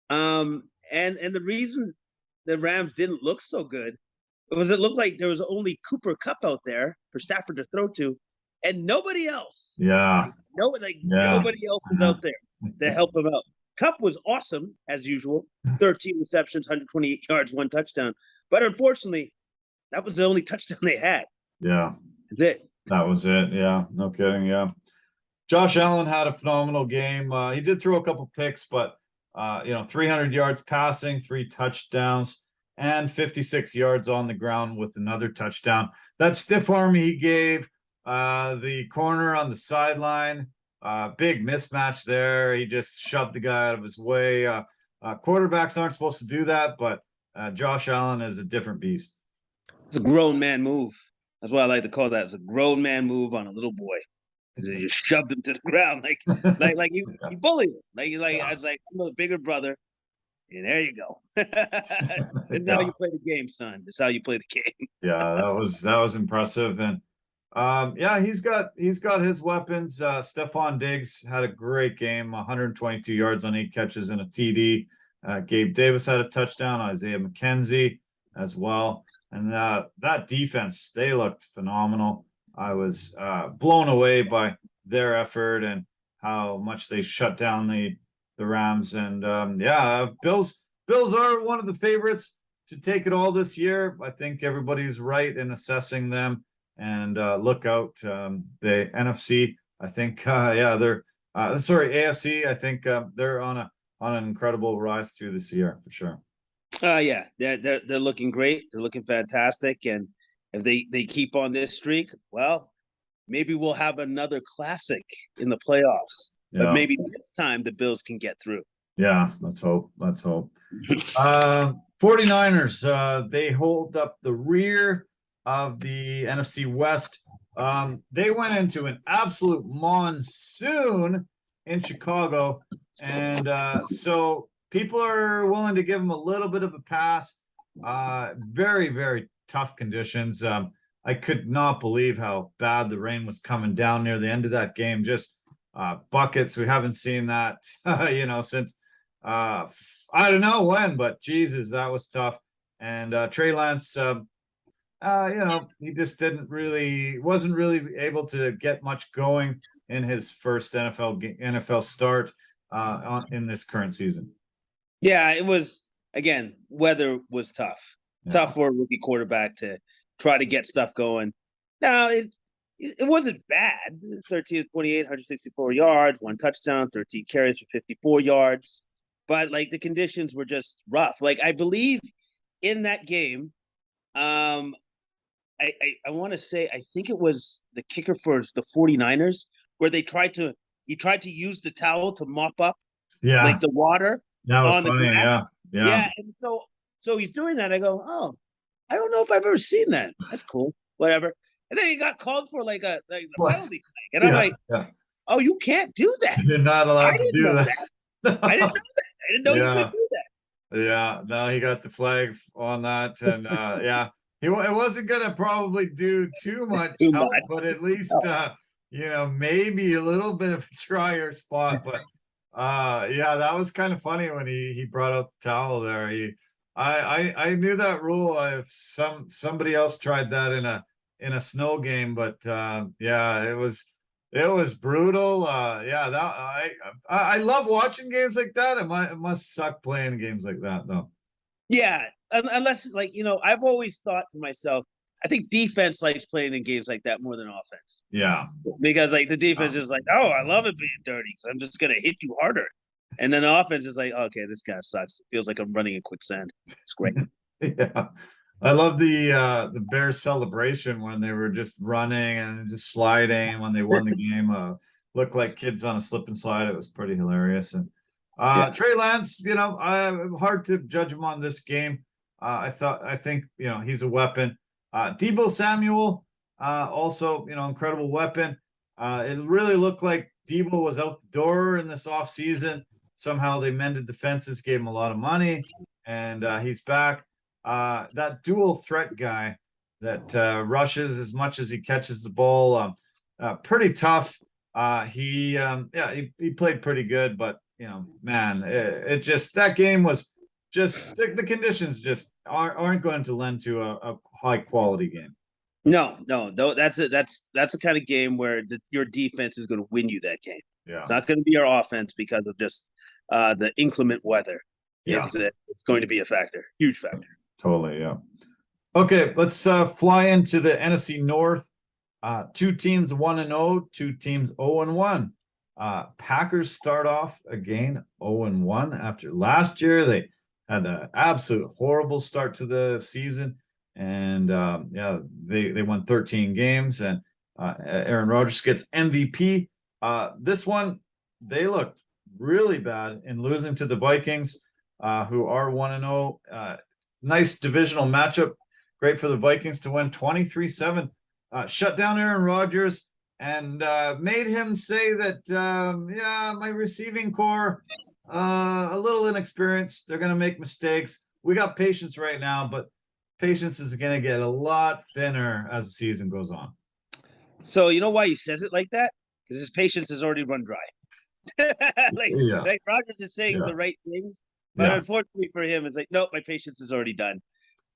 And the reason the Rams didn't look so good was it looked like there was only Cooper Kupp out there for Stafford to throw to, and nobody else. Yeah. Nobody else was out there to help him out. Kupp was awesome, as usual. 13 receptions, 128 yards, 1 touchdown. But unfortunately, that was the only touchdown they had. Yeah. That's it. That was it. Yeah. No kidding. Yeah. Josh Allen had a phenomenal game. He did throw a couple picks, but 300 yards passing, 3 touchdowns, and 56 yards on the ground with another touchdown. That stiff arm he gave the corner on the sideline, big mismatch there. He just shoved the guy out of his way. Quarterbacks aren't supposed to do that, but Josh Allen is a different beast. It's a grown man move. That's what I like to call that. It's a grown man move on a little boy. They just shoved him to the ground, like you bullied him. I was like, I'm a bigger brother. And there you go. That's how you play the game, son. That's how you play the game. Yeah, that was impressive. And he's got his weapons. Stephon Diggs had a great game, 122 yards on 8 catches and a TD. Gabe Davis had a touchdown, Isaiah McKenzie as well. And that defense, they looked phenomenal. I was blown away by their effort and how much they shut down the Rams. And Bills are one of the favorites to take it all this year. I think everybody's right in assessing them. And look out, the NFC. I think they're AFC. I think they're on an incredible rise through this year for sure. They're looking great. They're looking fantastic, and if they keep on this streak, well, maybe we'll have another classic in the playoffs. Yeah. But maybe this time the Bills can get through. Yeah, let's hope. 49ers, they hold up the rear of the NFC West. They went into an absolute monsoon in Chicago, and so people are willing to give them a little bit of a pass. Very, very tough conditions. I could not believe how bad the rain was coming down near the end of that game. Just buckets. We haven't seen that, since I don't know when, but Jesus, that was tough. And Trey Lance, he just wasn't really able to get much going in his first NFL start in this current season. Yeah, it was, again, weather was tough. Yeah. Tough for a rookie quarterback to try to get stuff going. Now, it wasn't bad. 13 of 28, 164 yards, 1 touchdown, 13 carries for 54 yards. But, like, the conditions were just rough. Like, I believe in that game, I want to say, I think it was the kicker for the 49ers, where he tried to use the towel to mop up like the water. That was on the funny, grass. yeah. And so he's doing that. I go, oh, I don't know if I've ever seen that. That's cool. Whatever. And then he got called for like a penalty flag. And I'm like, oh, you can't do that. You're not allowed to do that. I didn't know that. I didn't know you could do that. Yeah, no, he got the flag on that. And it wasn't gonna probably do too much help, but at least maybe a little bit of a drier spot. But that was kind of funny when he brought up the towel there. I knew that rule. If somebody else tried that in a snow game, but it was brutal. I love watching games like that. It must suck playing games like that though. Yeah, unless I've always thought to myself, I think defense likes playing in games like that more than offense. Yeah, because like the defense is like, oh, I love it being dirty because I'm just gonna hit you harder, and then the offense is like, okay, this guy sucks. It feels like I'm running in quicksand. It's great. Yeah, I love the Bears celebration when they were just running and just sliding when they won the game. Looked like kids on a slip and slide. It was pretty hilarious. And Trey Lance, hard to judge him on this game. I think he's a weapon. Deebo Samuel, also, incredible weapon. It really looked like Deebo was out the door in this offseason. Somehow they mended the fences, gave him a lot of money, and he's back. That dual threat guy that rushes as much as he catches the ball, pretty tough. He played pretty good, but man, it just, that game was just, the conditions just aren't going to lend to a high quality game. No, that's it. That's the kind of game where your defense is going to win you that game. Yeah, it's not going to be your offense because of just the inclement weather. It's going to be a factor, huge factor. Totally, yeah. Okay, let's fly into the NFC North. 2 teams 1-0, 2 teams 0-1. Packers start off again 0-1 after last year. They had an absolute horrible start to the season, and they won 13 games, and Aaron Rodgers gets MVP. This one, they looked really bad in losing to the Vikings, who are 1-0. Nice divisional matchup. Great for the Vikings to win 23-7. Shut down Aaron Rodgers and made him say that, my receiving core, a little inexperienced. They're going to make mistakes. We got patience right now, but patience is going to get a lot thinner as the season goes on. So you know why he says it like that? Because his patience has already run dry. like Rodgers is saying the right things, but unfortunately for him, it's like, nope, my patience is already done.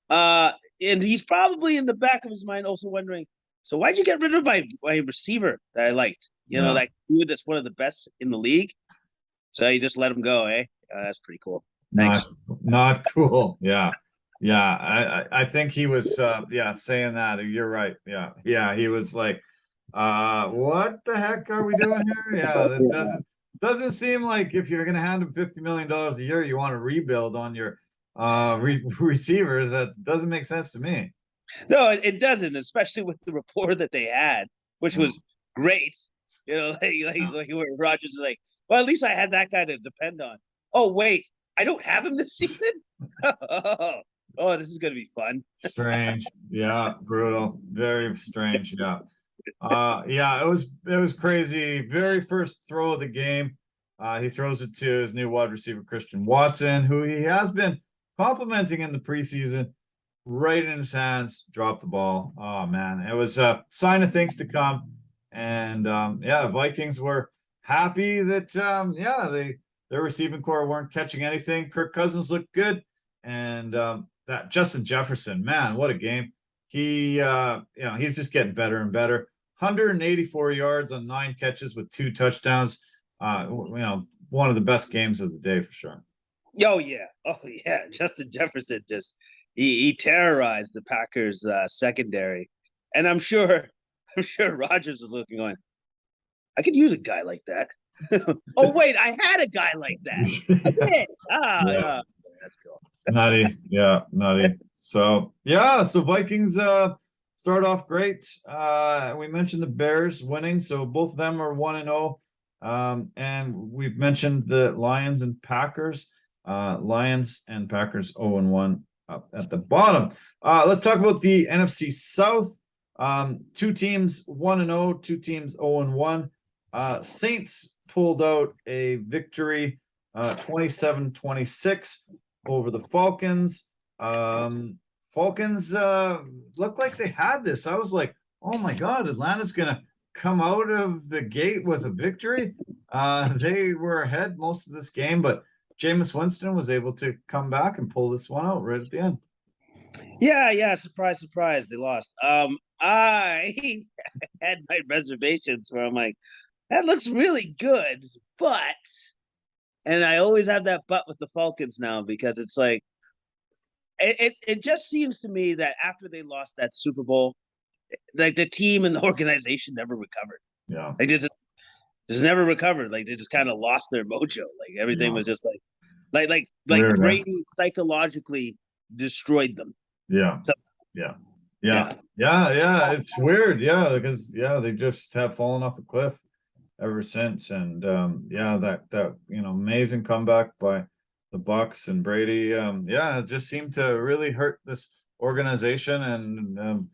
And he's probably in the back of his mind also wondering, so why'd you get rid of my receiver that I liked? That dude that's one of the best in the league. So you just let him go, eh? That's pretty cool. Thanks. Not cool. Yeah. I think he was saying that. You're right. Yeah. He was like, what the heck are we doing here? Yeah, it doesn't seem like if you're gonna hand him $50 million a year, you want to rebuild on your receivers. That doesn't make sense to me. No, it doesn't, especially with the rapport that they had, which was great. Like where Rodgers is like, well, at least I had that guy to depend on. Oh, wait, I don't have him this season? Oh, this is going to be fun. Strange. Yeah, brutal. Very strange. Yeah. It was crazy. Very first throw of the game. He throws it to his new wide receiver, Christian Watson, who he has been complimenting in the preseason, right in his hands, dropped the ball. Oh man, it was a sign of things to come. And Vikings were happy that their receiving core weren't catching anything. Kirk Cousins looked good, and that Justin Jefferson, man, what a game! He he's just getting better and better. 184 yards on 9 catches with 2 touchdowns. One of the best games of the day for sure. Oh yeah, Justin Jefferson he terrorized the Packers secondary, and I'm sure Rodgers was looking on. I could use a guy like that. Oh wait, I had a guy like that. I did. That's cool. Nutty. So Vikings start off great. We mentioned the Bears winning, so both of them are 1-0. And we've mentioned the Lions and Packers. Lions and Packers 0-1 up at the bottom. Let's talk about the NFC South. 2 teams 1-0, 2 teams 0-1. Saints pulled out a victory 27-26 over the Falcons. Falcons looked like they had this. I was like, oh my God, Atlanta's gonna come out of the gate with a victory. They were ahead most of this game, but Jameis Winston was able to come back and pull this one out right at the end. Yeah. Surprise. They lost. I had my reservations where I'm like, that looks really good, and I always have that but with the Falcons now, because it's like, it just seems to me that after they lost that Super Bowl, like the team and the organization never recovered. Yeah. They just never recovered. Like they just kind of lost their mojo. Like everything was just like weird, Brady psychologically destroyed them. Yeah. So, yeah. It's weird. Yeah, because they just have fallen off a cliff ever since. And that amazing comeback by the Bucs and Brady. It just seemed to really hurt this organization. And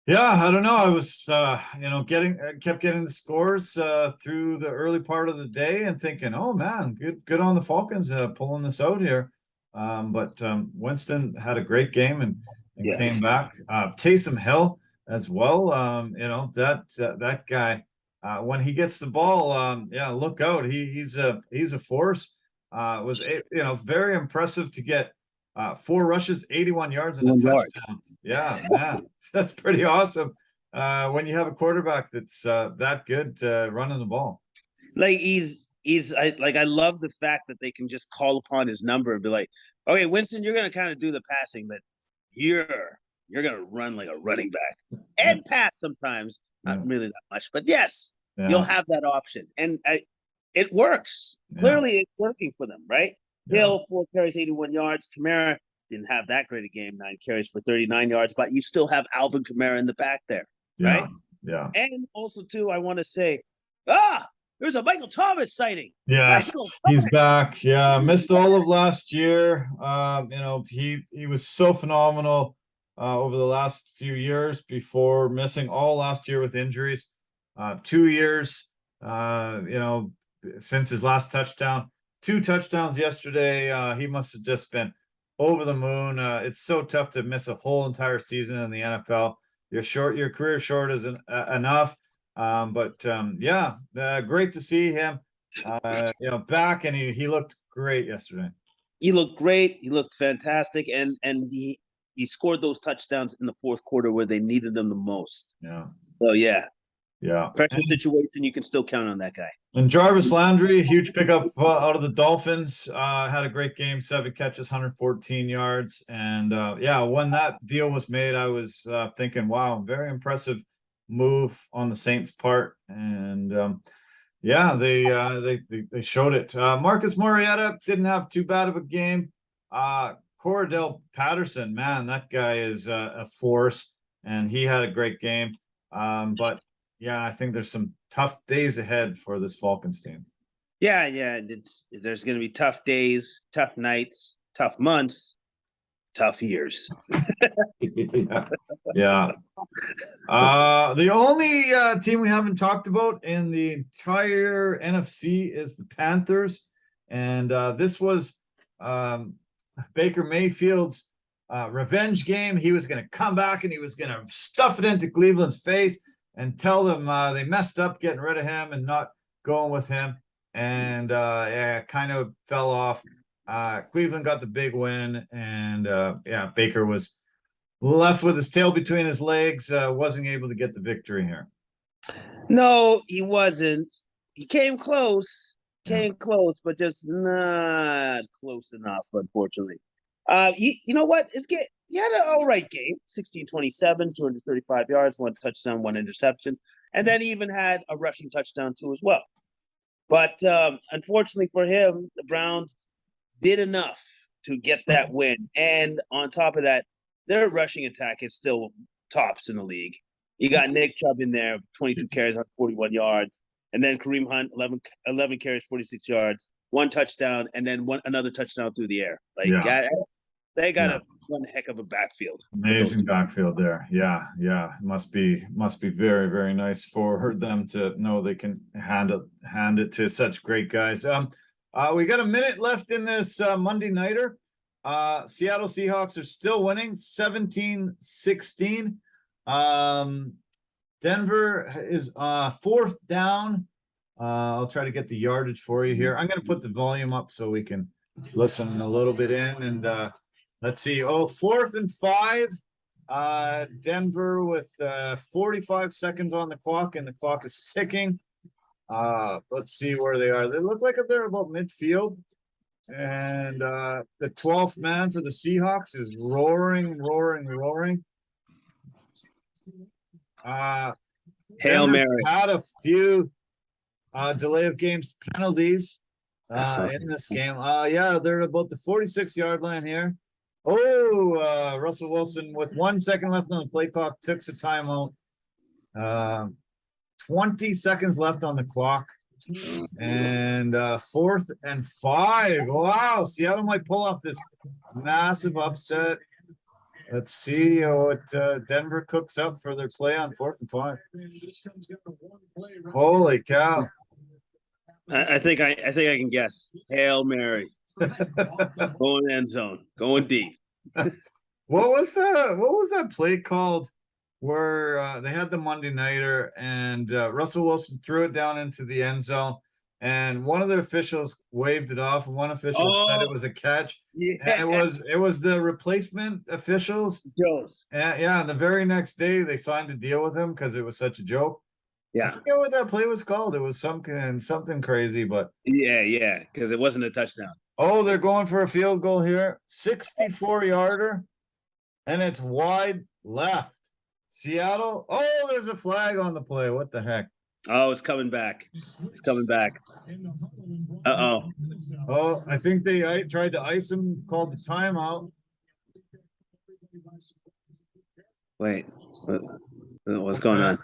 I don't know. I was kept getting the scores through the early part of the day and thinking, oh man, good on the Falcons pulling this out here. But Winston had a great game and came back. Taysom Hill as well. That guy, when he gets the ball, look out. He's a force. Was very impressive to get 4 rushes, 81 yards and a touchdown. Yeah, man, that's pretty awesome. When you have a quarterback that's that good running the ball. Like I love the fact that they can just call upon his number and be like, okay, Winston, you're going to kind of do the passing, but you're going to run like a running back and pass sometimes. Not really that much, but yes, you'll have that option. And it works. Clearly it's working for them, right? Hill, 4 carries, 81 yards. Kamara didn't have that great a game, 9 carries for 39 yards, but you still have Alvin Kamara in the back there, right? Yeah. And also, too, I want to say, there's a Michael Thomas sighting. Yes, he's back. Yeah, missed all of last year. He was so phenomenal over the last few years before missing all last year with injuries. 2 years, since his last touchdown. 2 touchdowns yesterday. He must have just been over the moon. It's so tough to miss a whole entire season in the NFL. Your career short isn't enough. But great to see him, back, and he looked great yesterday. He looked great. He looked fantastic, and he scored those touchdowns in the fourth quarter where they needed them the most. Yeah. So pressure situation, you can still count on that guy. And Jarvis Landry, huge pickup out of the Dolphins, had a great game, 7 catches, 114 yards, and when that deal was made, I was thinking, wow, very impressive move on the Saints' part, and they showed it. Marcus Mariota didn't have too bad of a game. Cordell Patterson, man, that guy is a force, and he had a great game. But I think there's some tough days ahead for this Falcons team. Yeah, there's going to be tough days, tough nights, tough months, tough years. The only team we haven't talked about in the entire NFC is the Panthers, and this was Baker Mayfield's revenge game. He was going to come back and he was going to stuff it into Cleveland's face and tell them they messed up getting rid of him and not going with him. And yeah, kind of fell off. Cleveland got the big win, and yeah, Baker was left with his tail between his legs, wasn't able to get the victory here. No, he wasn't. He came close, but just not close enough, unfortunately. You know what? He had an all right game, 16-27, 235 yards, 1 touchdown, 1 interception, and then he even had a rushing touchdown too as well. But unfortunately for him, the Browns did enough to get that win. And on top of that, their rushing attack is still tops in the league. You got Nick Chubb in there, 22 carries on 41 yards. And then Kareem Hunt, 11 carries, 46 yards, 1 touchdown, and then another touchdown through the air. Like, they got one heck of a backfield. Amazing backfield there. Yeah. Must be very, very nice for them to know they can hand it to such great guys. We got a minute left in this Monday nighter. Seattle Seahawks are still winning 17-16. Denver is 4th down. I'll try to get the yardage for you here. I'm going to put the volume up so we can listen a little bit in. And let's see. 4th and 5. Denver with 45 seconds on the clock, and the clock is ticking. Let's see where they are. They look like they're about midfield. And the 12th man for the Seahawks is roaring. Hail Mary. Had a few delay of games penalties in this game. Yeah, they're about the 46-yard line here. Russell Wilson with 1 second left on the play clock took a timeout. 20 seconds left on the clock. And 4th and 5. Wow, Seattle might pull off this massive upset. Let's see what Denver cooks up for their play on 4th and 5. Holy cow! I think I can guess. Hail Mary. Going end zone. Going deep. What was that play called? Where they had the Monday nighter and Russell Wilson threw it down into the end zone, and one of the officials waved it off, and one official said it was a catch. Yeah. And it was the replacement officials. And yeah, the very next day they signed a deal with him because it was such a joke. Yeah. I forget what that play was called. It was something crazy, but yeah, because it wasn't a touchdown. They're going for a field goal here. 64-yarder, and it's wide left. Seattle. There's a flag on the play. What the heck? It's coming back. I think they tried to ice him, called the timeout. Wait. What's going on?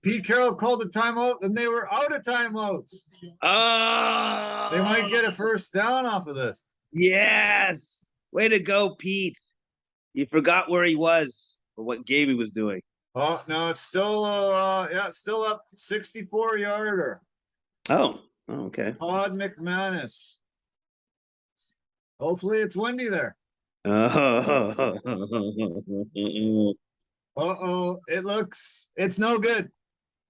Pete Carroll called the timeout, and they were out of timeouts. They might get a first down off of this. Yes. Way to go, Pete. He forgot where he was or what game he was doing. No, it's still still up 64-yarder. Okay. Todd McManus. Hopefully it's windy there. It's no good.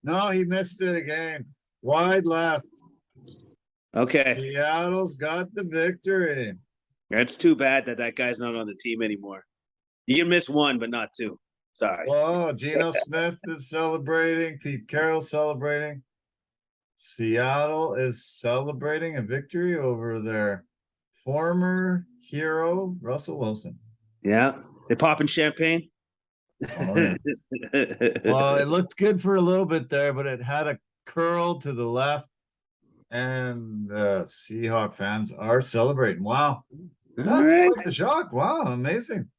No, he missed it again. Wide left. Okay. Seattle's got the victory. That's too bad that guy's not on the team anymore. You can miss 1, but not 2. Sorry. Geno Smith is celebrating. Pete Carroll celebrating. Seattle is celebrating a victory over their former hero, Russell Wilson. Yeah. They popping champagne? Yeah. Well, it looked good for a little bit there, but it had a curl to the left. And the Seahawk fans are celebrating. Wow. That's quite a shock. Wow, amazing.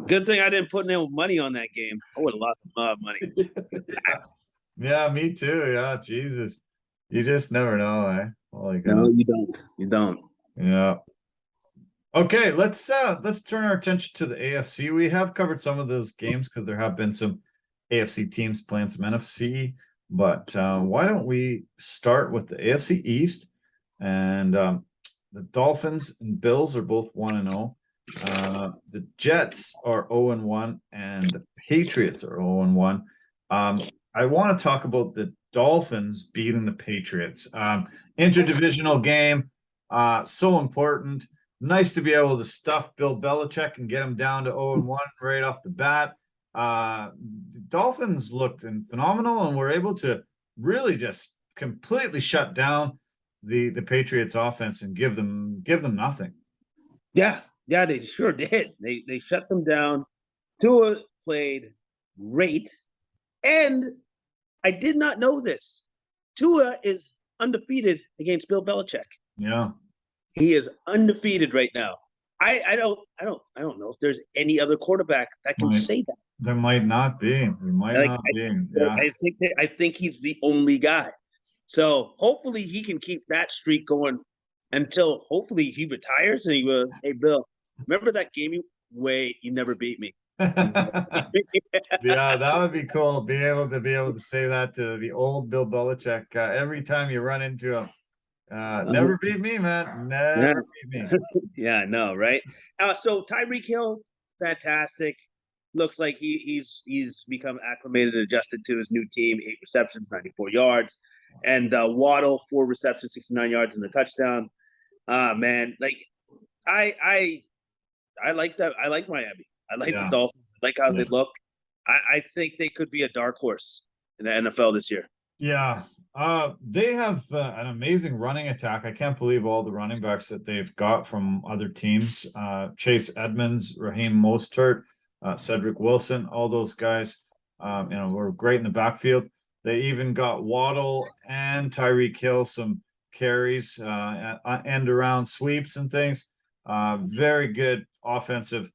Good thing I didn't put any money on that game. I would have lost a lot of money. Yeah, me too. Yeah, Jesus. You just never know, eh? Holy God. No, you don't. You don't. Yeah. Okay, let's turn our attention to the AFC. We have covered some of those games because there have been some AFC teams playing some NFC. But why don't we start with the AFC East? And the Dolphins and Bills are both 1-0. The Jets are 0-1, and the Patriots are 0-1. I want to talk about the Dolphins beating the Patriots. Interdivisional game, so important. Nice to be able to stuff Bill Belichick and get him down to 0-1 right off the bat. The Dolphins looked phenomenal and were able to really just completely shut down the Patriots offense and give them nothing. Yeah, they sure did. They shut them down. Tua played great, and I did not know this. Tua is undefeated against Bill Belichick. Yeah, he is undefeated right now. I don't know if there's any other quarterback that can say that. There might not be. Yeah, I think he's the only guy. So hopefully he can keep that streak going until hopefully he retires and he will. Hey, Bill, remember that game you never beat me. Yeah, that would be cool. Be able to say that to the old Bill Belichick every time you run into him. Never beat me, man. Never beat me. Yeah, no, right? So Tyreek Hill, fantastic. Looks like he's become acclimated and adjusted to his new team. 8 receptions, 94 yards. And Waddle, 4 receptions, 69 yards and a touchdown. Man, like I like that. I like Miami. I like the Dolphins. I like how they look. I think they could be a dark horse in the NFL this year. Yeah. They have an amazing running attack. I can't believe all the running backs that they've got from other teams. Chase Edmonds, Raheem Mostert, Cedric Wilson, all those guys, were great in the backfield. They even got Waddle and Tyreek Hill some carries, end around sweeps and things. Very good offensive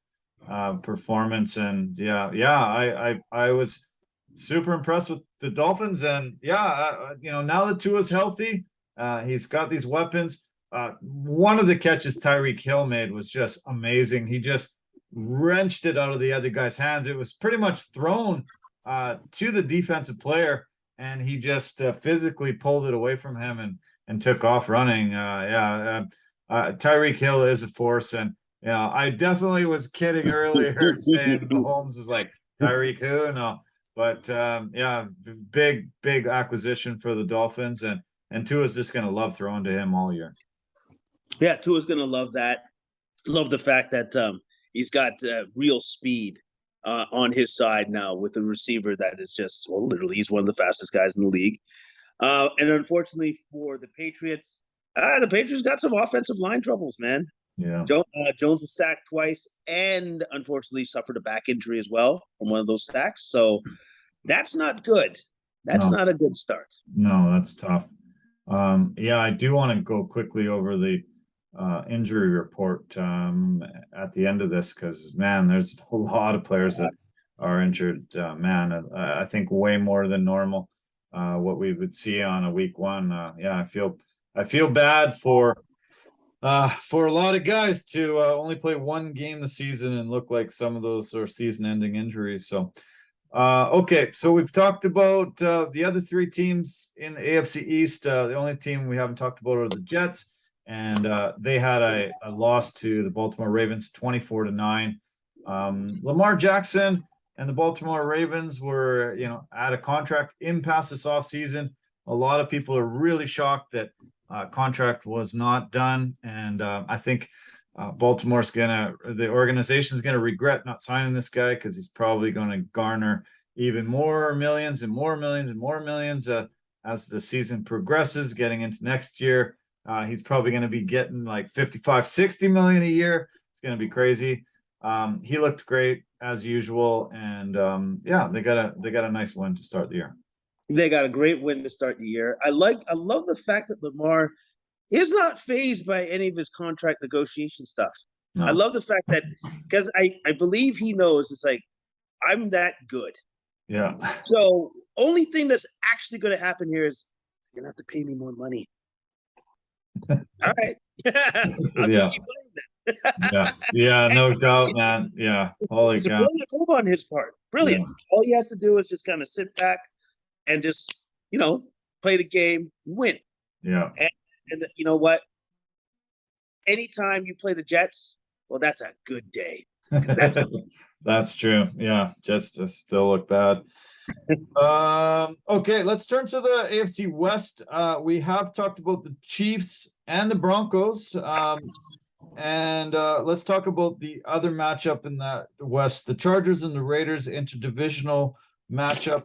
performance. And I was super impressed with the Dolphins. And now that Tua's healthy, he's got these weapons. One of the catches Tyreek Hill made was just amazing. He just wrenched it out of the other guy's hands. It was pretty much thrown to the defensive player, and he just physically pulled it away from him and took off running. Tyreek Hill is a force. And I definitely was kidding earlier saying Mahomes is like Tyreek who? No. But big acquisition for the Dolphins, and Tua's just going to love throwing to him all year. Yeah, Tua's going to love that. Love the fact that he's got real speed on his side now with a receiver that is just literally he's one of the fastest guys in the league. And unfortunately for the Patriots got some offensive line troubles, man. Yeah, Jones was sacked twice, and unfortunately suffered a back injury as well from one of those sacks. So. That's not good. That's not a good start. No, that's tough. I do want to go quickly over the injury report at the end of this because, man, there's a lot of players that are injured. I think way more than normal. What we would see on a week one. I feel bad for a lot of guys to only play one game this season and look like some of those are season-ending injuries. So. Okay, so we've talked about the other 3 teams in the AFC East. The only team we haven't talked about are the Jets, and they had a loss to the Baltimore Ravens, 24-9. Lamar Jackson and the Baltimore Ravens were, at a contract impasse this offseason. A lot of people are really shocked that contract was not done, and I think the organization's gonna regret not signing this guy because he's probably going to garner even more millions and more millions and more millions as the season progresses, getting into next year. He's probably going to be getting like 55-60 million a year. It's going to be crazy. He looked great as usual, and they got a nice win to start the year. They got a great win to start the year. I love the fact that Lamar is not fazed by any of his contract negotiation stuff. No. I love the fact that because I believe he knows it's like I'm that good. Yeah. So only thing that's actually going to happen here is you're gonna have to pay me more money. All right. Yeah, no doubt, man. Yeah, holy it's cow. a brilliant move on his part. Brilliant. Yeah. All he has to do is just kind of sit back and just play the game, win. Yeah. And you know what? Anytime you play the Jets, well, that's a good day. That's true. Yeah, Jets still look bad. Okay, let's turn to the AFC West. We have talked about the Chiefs and the Broncos. And let's talk about the other matchup in the West, the Chargers and the Raiders interdivisional matchup.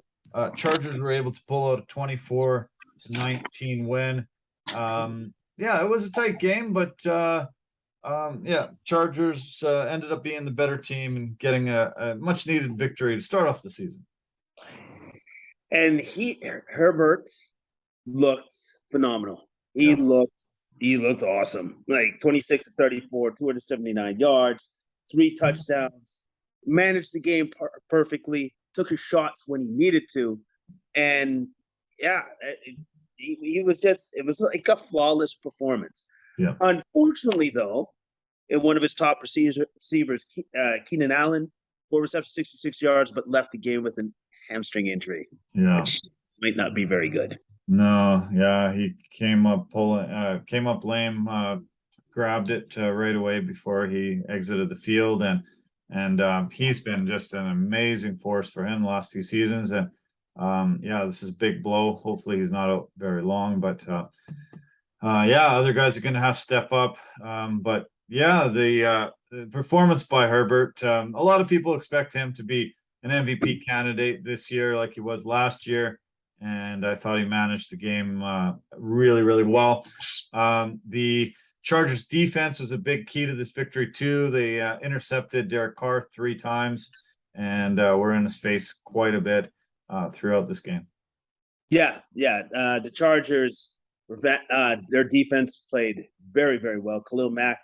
Chargers were able to pull out a 24-19 win. Yeah, it was a tight game, but yeah, Chargers ended up being the better team and getting a much needed victory to start off the season. And Herbert looked phenomenal. He looked awesome. Like 26-34, 279 yards, 3 touchdowns, managed the game perfectly, took his shots when he needed to. And yeah, it was like a flawless performance. Yeah. Unfortunately, though, in one of his top receivers, Keenan Allen, 4 receptions, 66 yards, but left the game with a hamstring injury, which might not be very good. No, yeah, he came up lame, grabbed it right away before he exited the field, and he's been just an amazing force for him the last few seasons. And yeah, this is a big blow. Hopefully, he's not out very long, but yeah, other guys are going to have to step up. But yeah, the performance by Herbert, a lot of people expect him to be an MVP candidate this year, like he was last year. And I thought he managed the game really, really well. The Chargers defense was a big key to this victory too. They intercepted Derek Carr 3 times and were in his face quite a bit throughout this game. Yeah. The Chargers, their defense played very, very well. Khalil Mack,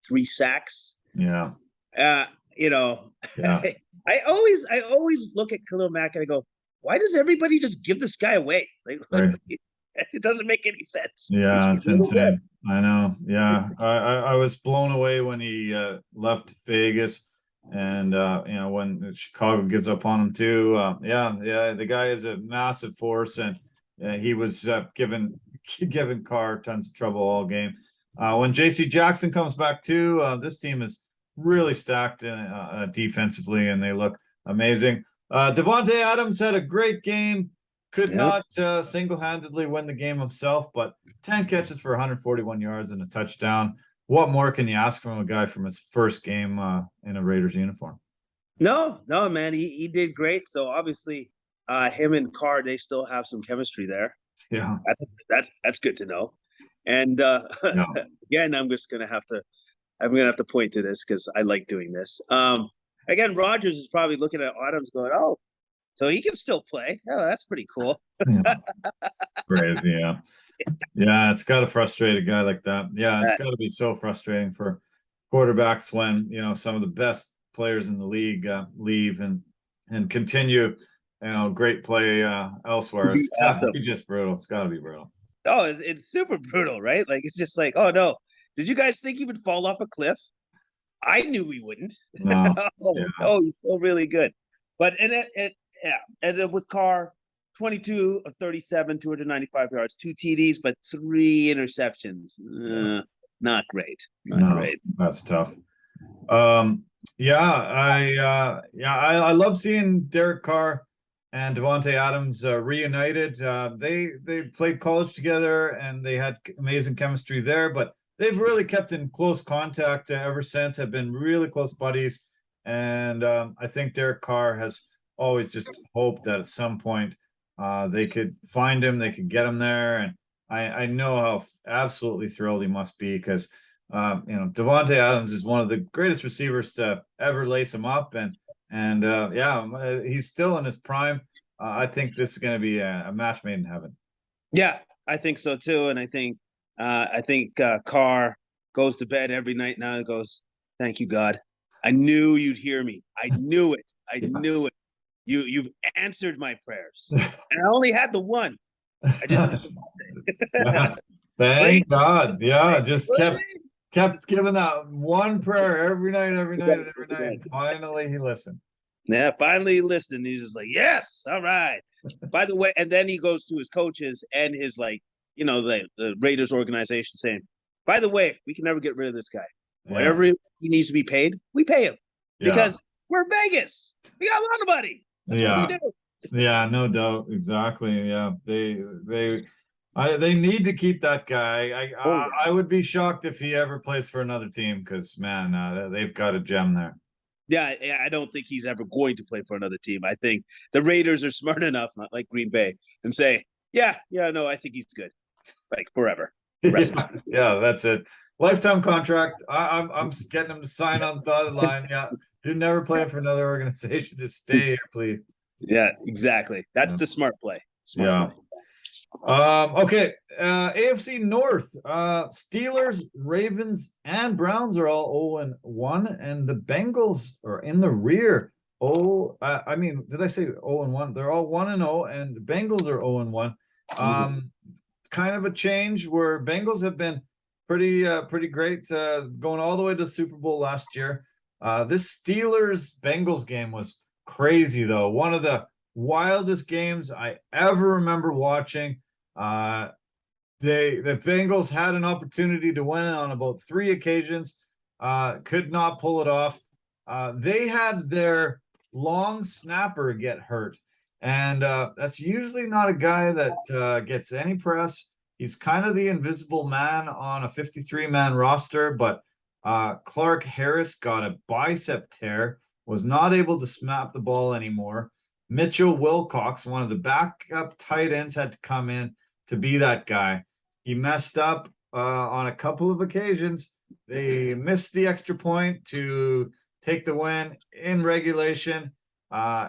3 sacks. Yeah. You know, yeah. I always look at Khalil Mack and I go, why does everybody just give this guy away? Like, right. It doesn't make any sense. Yeah, it's insane. I know. Yeah, I was blown away when he left Vegas, and you know, when Chicago gives up on him too. Yeah, the guy is a massive force, and he was giving Carr tons of trouble all game. When J.C. Jackson comes back too, this team is really stacked defensively, and they look amazing. Davante Adams had a great game. Could not single-handedly win the game himself, but 10 catches for 141 yards and a touchdown. What more can you ask from a guy from his first game in a Raiders uniform? No, man, he did great. So obviously, him and Carr, they still have some chemistry there. Yeah, that's good to know. And again, I'm gonna have to point to this because I like doing this. Again, Rodgers is probably looking at Adams going, oh, so he can still play. Oh, that's pretty cool. Crazy, yeah. Yeah, it's got to frustrate a guy like that. Yeah, it's got to be so frustrating for quarterbacks when, you know, some of the best players in the league leave and continue, you know, great play elsewhere. It's got to be just brutal. It's got to be brutal. Oh, it's super brutal, right? Like, it's just like, oh, no. Did you guys think he would fall off a cliff? I knew he wouldn't. No. Oh, he's still really good. But and then with Carr, 22 of 37, 295 yards, 2 TDs, but 3 interceptions. Not great. Not great. That's tough. I love seeing Derek Carr and Davante Adams reunited. They played college together and they had amazing chemistry there, but they've really kept in close contact ever since, have been really close buddies. And I think Derek Carr has always just hoped that at some point they could find him, they could get him there. And I know how absolutely thrilled he must be because, you know, Davante Adams is one of the greatest receivers to ever lace him up. And he's still in his prime. I think this is going to be a match made in heaven. Yeah, I think so too. And I think Carr goes to bed every night now and goes, thank you, God. I knew you'd hear me. I knew it. I knew it. You've answered my prayers. And I only had the one. I just thank God. Yeah, just kept giving that one prayer every night. Finally he listened. Yeah, finally he listened. He's just like, yes, all right. By the way, and then he goes to his coaches and his like the Raiders organization saying, by the way, we can never get rid of this guy. Whatever Yeah. he needs to be paid, we pay him because we're Vegas. We got a lot of money. That's what we do. Yeah, no doubt. Exactly. Yeah. They need to keep that guy. I would be shocked if he ever plays for another team because, man, they've got a gem there. Yeah, I don't think he's ever going to play for another team. I think the Raiders are smart enough, not like Green Bay, and say, no, I think he's good, like forever. Yeah, that's it. Lifetime contract. I'm getting him to sign on the dotted line. Yeah, you're never playing for another organization. Just stay here, please. Yeah, exactly. That's the smart play. Smart play. Okay. AFC North. Steelers, Ravens, and Browns are all 0-1, and the Bengals are in the rear. Did I say 0-1? They're all 1-0, and the Bengals are 0-1. Kind of a change where Bengals have been pretty great, going all the way to the Super Bowl last year. This Steelers-Bengals game was crazy, though. One of the wildest games I ever remember watching. The Bengals had an opportunity to win on about 3 occasions, could not pull it off. They had their long snapper get hurt, and that's usually not a guy that gets any press. He's kind of the invisible man on a 53-man roster, but Clark Harris got a bicep tear, was not able to snap the ball anymore. Mitchell Wilcox, one of the backup tight ends, had to come in to be that guy. He messed up on a couple of occasions. They missed the extra point to take the win in regulation.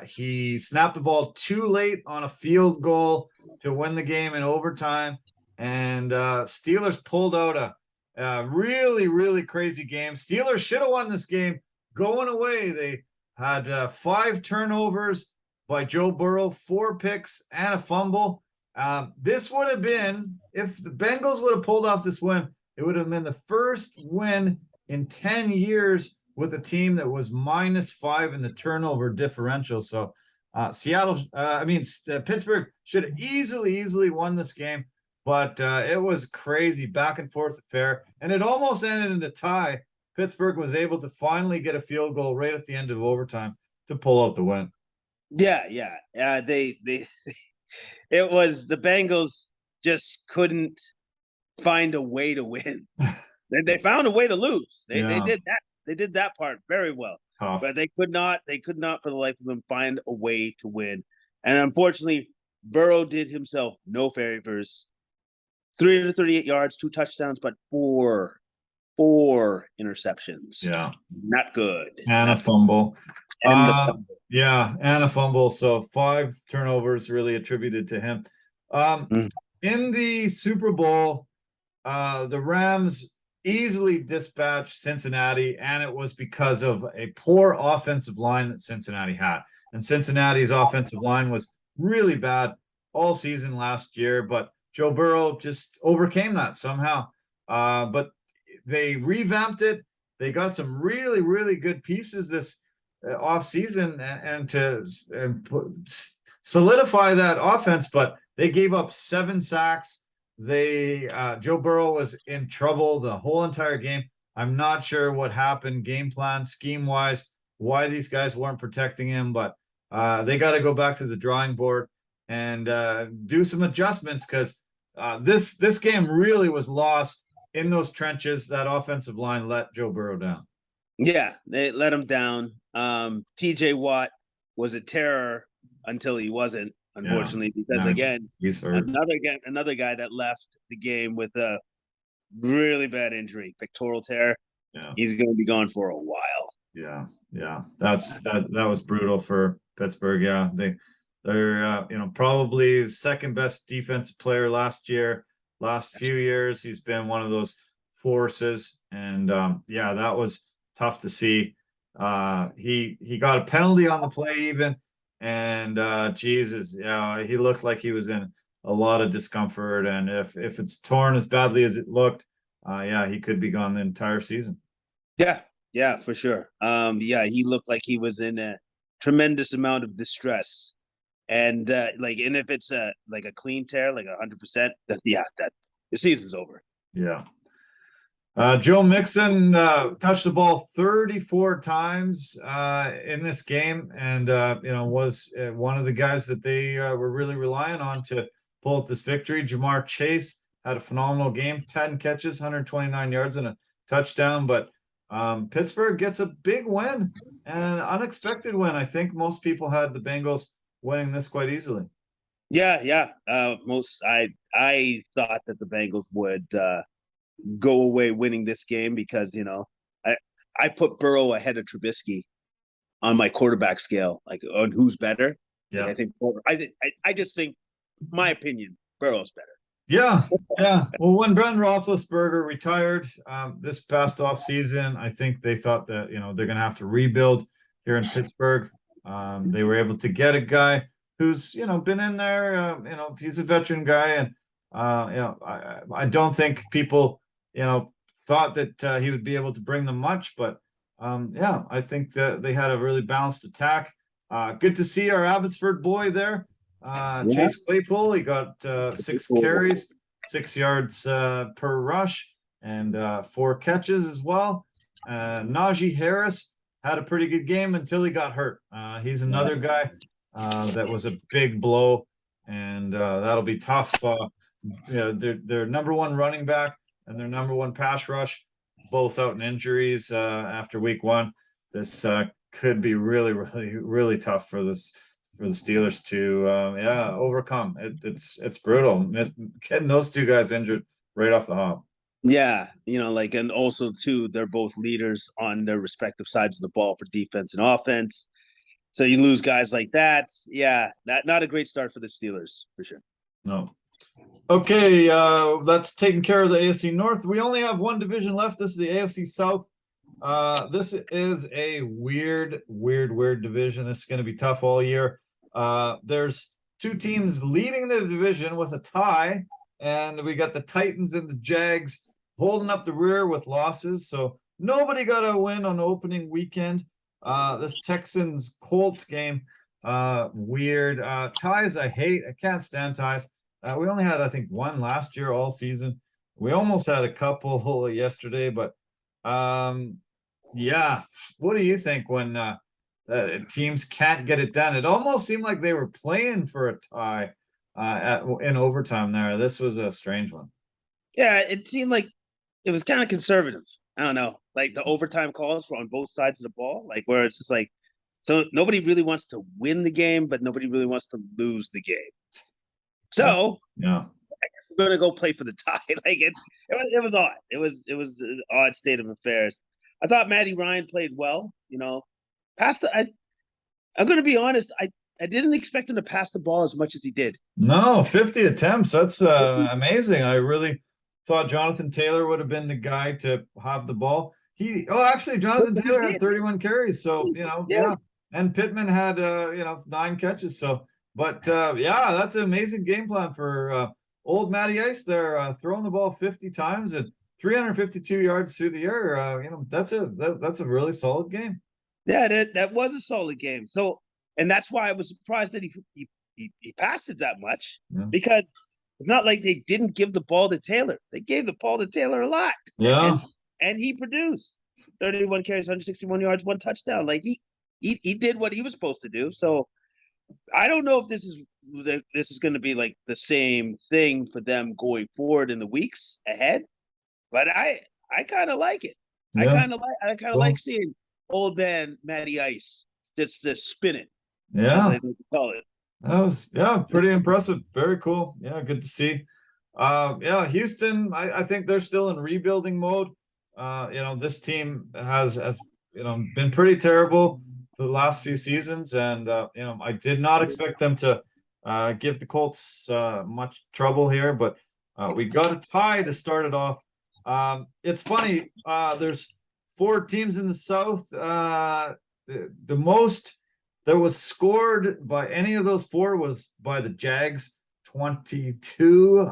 He snapped the ball too late on a field goal to win the game in overtime. And Steelers pulled out a really, really crazy game. Steelers should have won this game going away. They had 5 turnovers by Joe Burrow, 4 picks, and a fumble. This would have been, if the Bengals would have pulled off this win, it would have been the first win in 10 years with a team that was -5 in the turnover differential. So Pittsburgh should have easily won this game, but it was crazy back and forth affair, and it almost ended in a tie. Pittsburgh was able to finally get a field goal right at the end of overtime to pull out the win. Yeah. It was the Bengals just couldn't find a way to win. They found a way to lose. They did that. They did that part very well. Tough. But they could not for the life of them find a way to win. And unfortunately, Burrow did himself no favors. 338 yards, 2 touchdowns, but four interceptions. Yeah. Not good. And a fumble. And a fumble. So 5 turnovers really attributed to him. In the Super Bowl, the Rams easily dispatched Cincinnati, and it was because of a poor offensive line that Cincinnati had. And Cincinnati's offensive line was really bad all season last year, but Joe Burrow just overcame that somehow. But they revamped it. They got some really, really good pieces this offseason and to solidify that offense, but they gave up 7 sacks. Joe Burrow was in trouble the whole entire game. I'm not sure what happened game plan, scheme-wise, why these guys weren't protecting him, but they got to go back to the drawing board and do some adjustments because this game really was lost in those trenches. That offensive line let Joe Burrow down. Yeah, they let him down. TJ Watt was a terror until he wasn't, unfortunately, because again, he's hurt. Another guy that left the game with a really bad injury, pectoral tear. Yeah. He's going to be gone for a while. Yeah. That was brutal for Pittsburgh. Yeah, they're probably the second best defensive player last few years. He's been one of those forces, and that was tough to see. He got a penalty on the play even, and Jesus, he looked like he was in a lot of discomfort, and if it's torn as badly as it looked, he could be gone the entire season. Yeah, for sure. He looked like he was in a tremendous amount of distress. And and if it's a clean tear, like 100%, that the season's over. Yeah. Joe Mixon touched the ball 34 times in this game, and was one of the guys that they were really relying on to pull up this victory. Jamar Chase had a phenomenal game, 10 catches, 129 yards, and a touchdown. But Pittsburgh gets a big win, an unexpected win. I think most people had the Bengals winning this quite easily. Yeah. I thought that the Bengals would go away winning this game because I put Burrow ahead of Trubisky on my quarterback scale, like on who's better. Yeah, I think I just think, my opinion, Burrow's better. Yeah. Well, when Ben Roethlisberger retired this past off season, I think they thought that they're going to have to rebuild here in Pittsburgh. They were able to get a guy who's been in there. He's a veteran guy, and I don't think people thought that he would be able to bring them much, but I think that they had a really balanced attack. Good to see our Abbotsford boy there. Chase Claypool, he got 6 carries, 6 yards per rush, and 4 catches as well. Najee Harris had a pretty good game until he got hurt. He's another guy that was a big blow, and that'll be tough. Their number one running back and their number one pass rush, both out in injuries after week 1. This could be really, really, really tough for the Steelers to overcome. It's brutal getting those 2 guys injured right off the hop. Yeah, and also too, they're both leaders on their respective sides of the ball for defense and offense. So you lose guys like that. Yeah, not a great start for the Steelers for sure. No. Okay, that's taking care of the AFC North. We only have one division left. This is the AFC South. This is a weird division. This is going to be tough all year. There's 2 teams leading the division with a tie, and we got the Titans and the Jags holding up the rear with losses. So nobody got a win on opening weekend. This Texans Colts game, weird. Ties I hate. I can't stand ties. We only had, I think, 1 last year all season. We almost had a couple yesterday, but what do you think when teams can't get it done? It almost seemed like they were playing for a tie in overtime there. This was a strange one. Yeah, it seemed like it was kind of conservative. I don't know, like the overtime calls were on both sides of the ball, like where it's just like, so nobody really wants to win the game, but nobody really wants to lose the game. So I guess we're gonna go play for the tie. Like it was odd. It was an odd state of affairs. I thought Matty Ryan played well. I'm gonna be honest. I didn't expect him to pass the ball as much as he did. No, 50 attempts. That's amazing. I really thought Jonathan Taylor would have been the guy to have the ball. Jonathan Taylor had 31 carries. So and Pittman had 9 catches. So. But that's an amazing game plan for old Matty Ice there, throwing the ball 50 times and 352 yards through the air. That's a really solid game. Yeah, that was a solid game. So, and that's why I was surprised that he passed it that much, because it's not like they didn't give the ball to Taylor. They gave the ball to Taylor a lot. Yeah, and he produced 31 carries, 161 yards, 1 touchdown. Like he did what he was supposed to do. So. I don't know if this is going to be like the same thing for them going forward in the weeks ahead, but I kind of like it. Yeah. I kind of like seeing old man Matty Ice just spinning. Yeah, as I like to call it. That was pretty impressive. Very cool. Yeah, good to see. Houston. I think they're still in rebuilding mode. This team has been pretty terrible for the last few seasons, and I did not expect them to give the Colts much trouble here, but we got a tie to start it off. It's funny, there's 4 teams in the South. The most that was scored by any of those 4 was by the Jags, 22.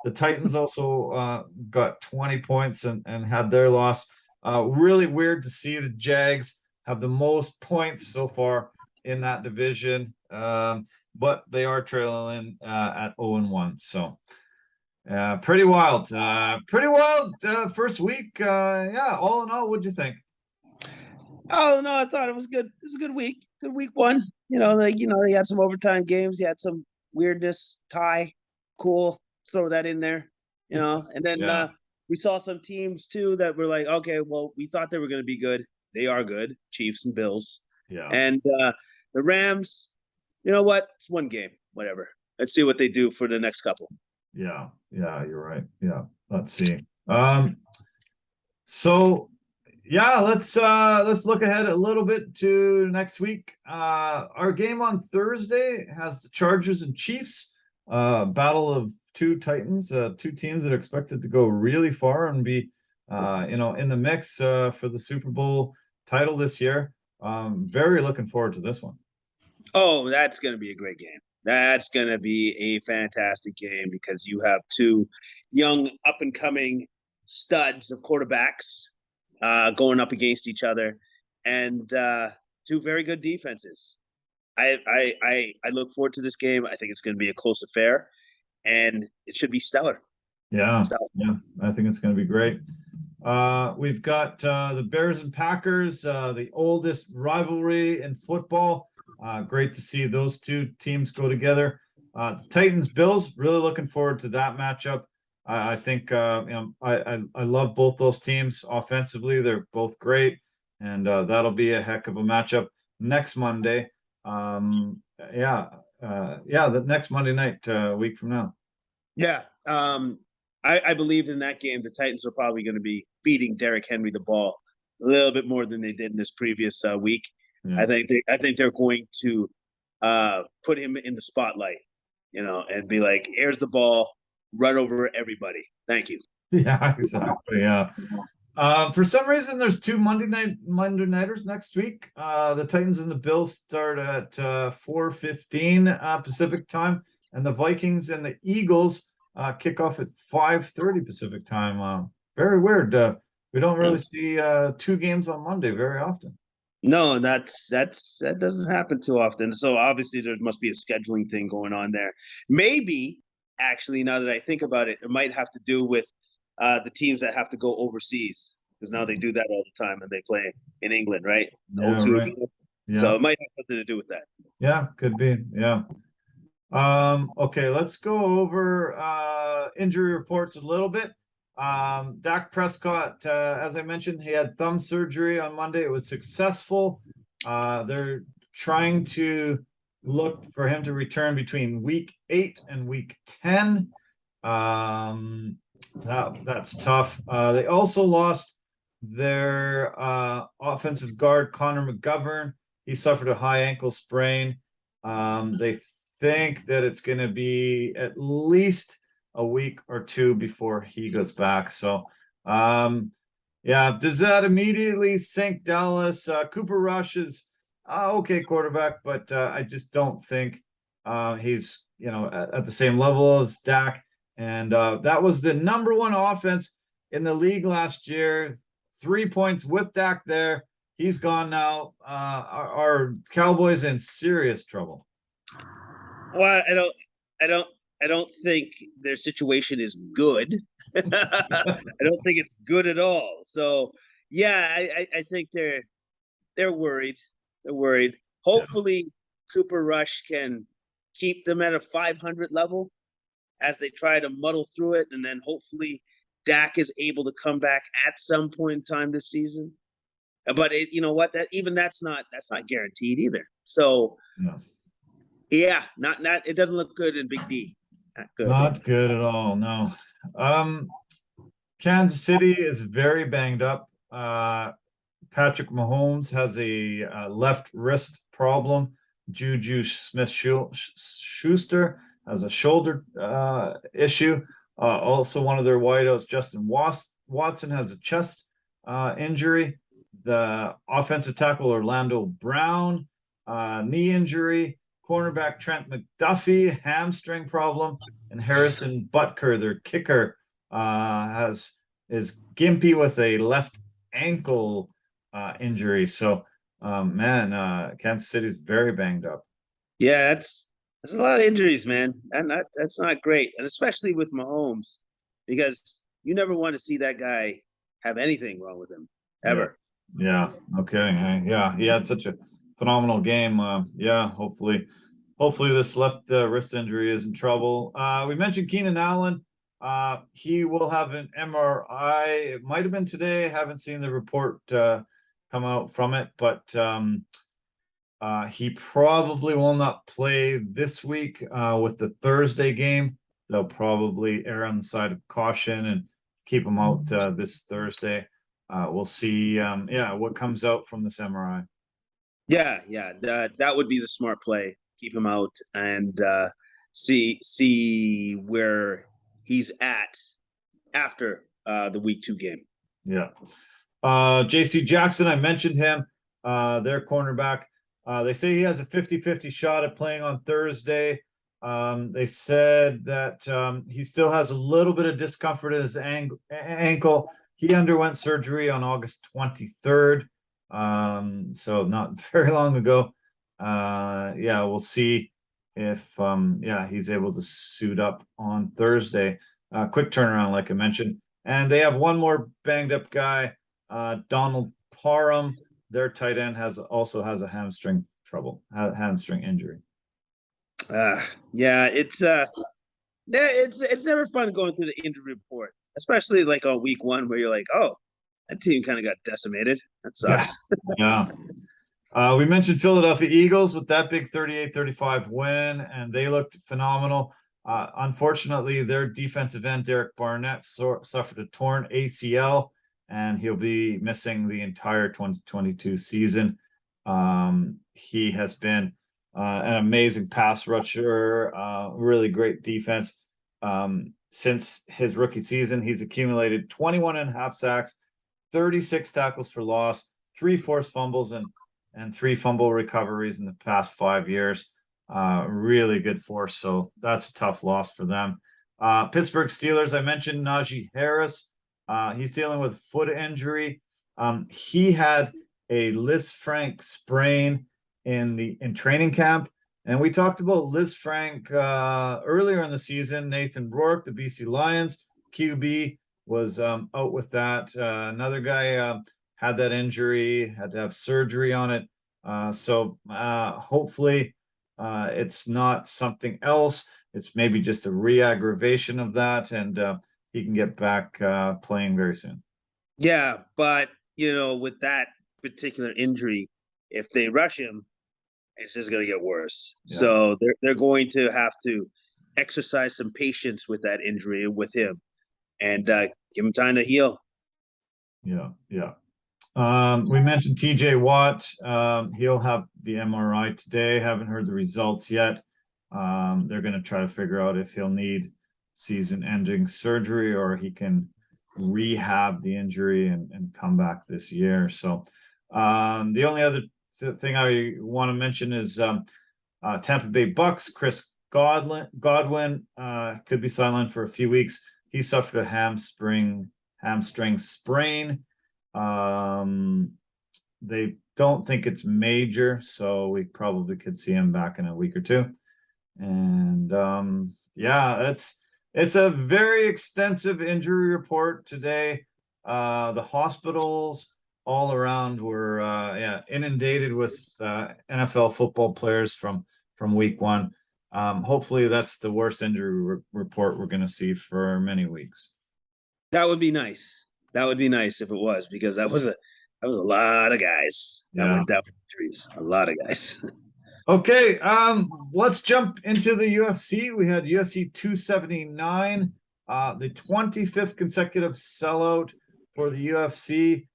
The Titans also got 20 points and had their loss. Really weird to see the Jags have the most points so far in that division. but they are trailing at 0-1. So pretty wild. First week. All in all, what'd you think? Oh no, I thought it was good. It was a good week. Good week one. They had some overtime games. You had some weirdness, tie, cool. Throw that in there. And then Yeah. we saw some teams too that were like, okay, well, we thought they were going to be good. They are good. Chiefs and Bills. Yeah. And the Rams. You know what? It's one game. Whatever. Let's see what they do for the next couple. Yeah, you're right. Yeah, let's see. So let's look ahead a little bit to next week. Our game on Thursday has the Chargers and Chiefs, battle of two Titans, two teams that are expected to go really far and be in the mix for the Super Bowl title this year. Very looking forward to this one. Oh, that's going to be a great game. That's going to be a fantastic game because you have two young up-and-coming studs of quarterbacks going up against each other, and two very good defenses. I look forward to this game. I think it's going to be a close affair, and it should be stellar. Yeah, I think it's going to be great. We've got the Bears and Packers, the oldest rivalry in football. Great to see those two teams go together. The Titans Bills, really looking forward to that matchup. I think I love both those teams offensively. They're both great, and that'll be a heck of a matchup next Monday. The next Monday night, a week from now. Yeah, I believed in that game. The Titans are probably going to be feeding Derrick Henry the ball a little bit more than they did in this previous week. Yeah. I think they're going to put him in the spotlight, and be like, "Here's the ball, run over everybody. Thank you." Yeah, exactly. Yeah. For some reason, there's two Monday nighters next week. The Titans and the Bills start at 4:15 Pacific time, and the Vikings and the Eagles kick off at 5:30 Pacific time. Very weird. We don't really see two games on Monday very often. No, that doesn't happen too often. So obviously there must be a scheduling thing going on there. Maybe, actually, now that I think about it, it might have to do with the teams that have to go overseas, because now they do that all the time and they play in England, right? Yeah, right. Yeah. So it might have something to do with that. Yeah, could be. Yeah. Okay, let's go over injury reports a little bit. Dak Prescott, as I mentioned, he had thumb surgery on Monday. It was successful. They're trying to look for him to return between week 8 and week 10. That's tough. They also lost their offensive guard, Connor McGovern. He suffered a high ankle sprain. They think that it's going to be at least a week or two before he goes back. So, does that immediately sink Dallas? Cooper Rush is okay quarterback, but I just don't think he's at the same level as Dak. And that was the number one offense in the league last year. 3 points with Dak there. He's gone now. Our Cowboys in serious trouble. Well, I don't think their situation is good. I don't think it's good at all. So yeah, I think they're worried. They're worried. Hopefully Cooper Rush can keep them at a 500 level as they try to muddle through it, and then hopefully Dak is able to come back at some point in time this season. But you know what? That's not guaranteed either. So not it doesn't look good in Big D. Not good at all. No. Kansas City is very banged up. Patrick Mahomes has a left wrist problem. Juju Smith-Schuster has a shoulder issue. Also, one of their wideouts, Justin Watson, has a chest injury. The offensive tackle, Orlando Brown, knee injury. Cornerback Trent McDuffie, hamstring problem, and Harrison Butker, their kicker, is gimpy with a left ankle injury. So, Kansas City's very banged up. Yeah, that's a lot of injuries, man. And that's not great, and especially with Mahomes, because you never want to see that guy have anything wrong with him Yeah. ever. Yeah. No kidding. Hey? Yeah. He had such a phenomenal game. Yeah. Hopefully this left wrist injury isn't trouble. We mentioned Keenan Allen. He will have an MRI. It might have been today. Haven't seen the report come out from it, but he probably will not play this week with the Thursday game. They'll probably err on the side of caution and keep him out this Thursday. We'll see. Yeah, what comes out from this MRI. Yeah, that would be the smart play. Keep him out and see where he's at after the week 2 game. Yeah. JC Jackson, I mentioned him, their cornerback. They say he has a 50-50 shot at playing on Thursday. They said that he still has a little bit of discomfort in his ankle. He underwent surgery on August 23rd. So not very long ago. Yeah, we'll see if he's able to suit up on Thursday. Quick turnaround, like I mentioned. And they have one more banged up guy, Donald Parham. Their tight end also has a hamstring injury. Yeah, it's never fun going through the injury report, especially like on week 1 where you're like, oh, that team kind of got decimated. That sucks. Yeah. We mentioned Philadelphia Eagles with that big 38-35 win, and they looked phenomenal. Unfortunately, their defensive end, Derek Barnett, suffered a torn ACL, and he'll be missing the entire 2022 season. He has been an amazing pass rusher, really great defense. Since his rookie season, he's accumulated 21.5 sacks, 36 tackles for loss, 3 forced fumbles, and 3 fumble recoveries in the past 5 years. Really good force. So that's a tough loss for them. Pittsburgh Steelers, I mentioned Najee Harris. He's dealing with foot injury. He had a Lisfranc sprain in training camp. And we talked about Lisfranc earlier in the season. Nathan Rourke, the BC Lions QB, was out with that. Another guy had that injury, had to have surgery on it. So hopefully it's not something else. It's maybe just a re-aggravation of that, and he can get back playing very soon. Yeah, but with that particular injury, if they rush him, it's just going to get worse. Yes. So they're going to have to exercise some patience with that injury with him, and give him time to heal. Yeah. We mentioned TJ Watt. He'll have the MRI today. Haven't heard the results yet. They're going to try to figure out if he'll need season-ending surgery or he can rehab the injury and come back this year. So the only other thing I want to mention is Tampa Bay Bucks. Chris Godwin could be sidelined for a few weeks. He suffered a hamstring sprain. They don't think it's major, so we probably could see him back in a week or two. And it's a very extensive injury report today. The hospitals all around were inundated with NFL football players from week 1. Hopefully that's the worst injury report we're going to see for many weeks. That would be nice. That would be nice if it was, because that was a lot of guys that went down for injuries. A lot of guys. Okay, let's jump into the UFC. We had UFC 279, the 25th consecutive sellout for the UFC.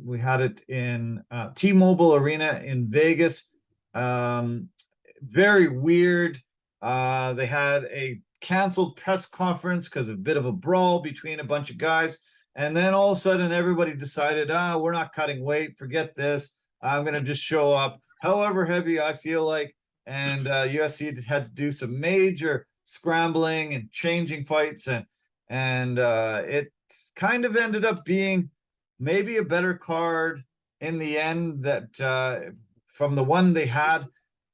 We had it in T-Mobile Arena in Vegas. Very weird. They had a canceled press conference because of a bit of a brawl between a bunch of guys. And then all of a sudden, everybody decided, we're not cutting weight. Forget this. I'm going to just show up however heavy I feel like. And UFC had to do some major scrambling and changing fights. And it kind of ended up being maybe a better card in the end that from the one they had.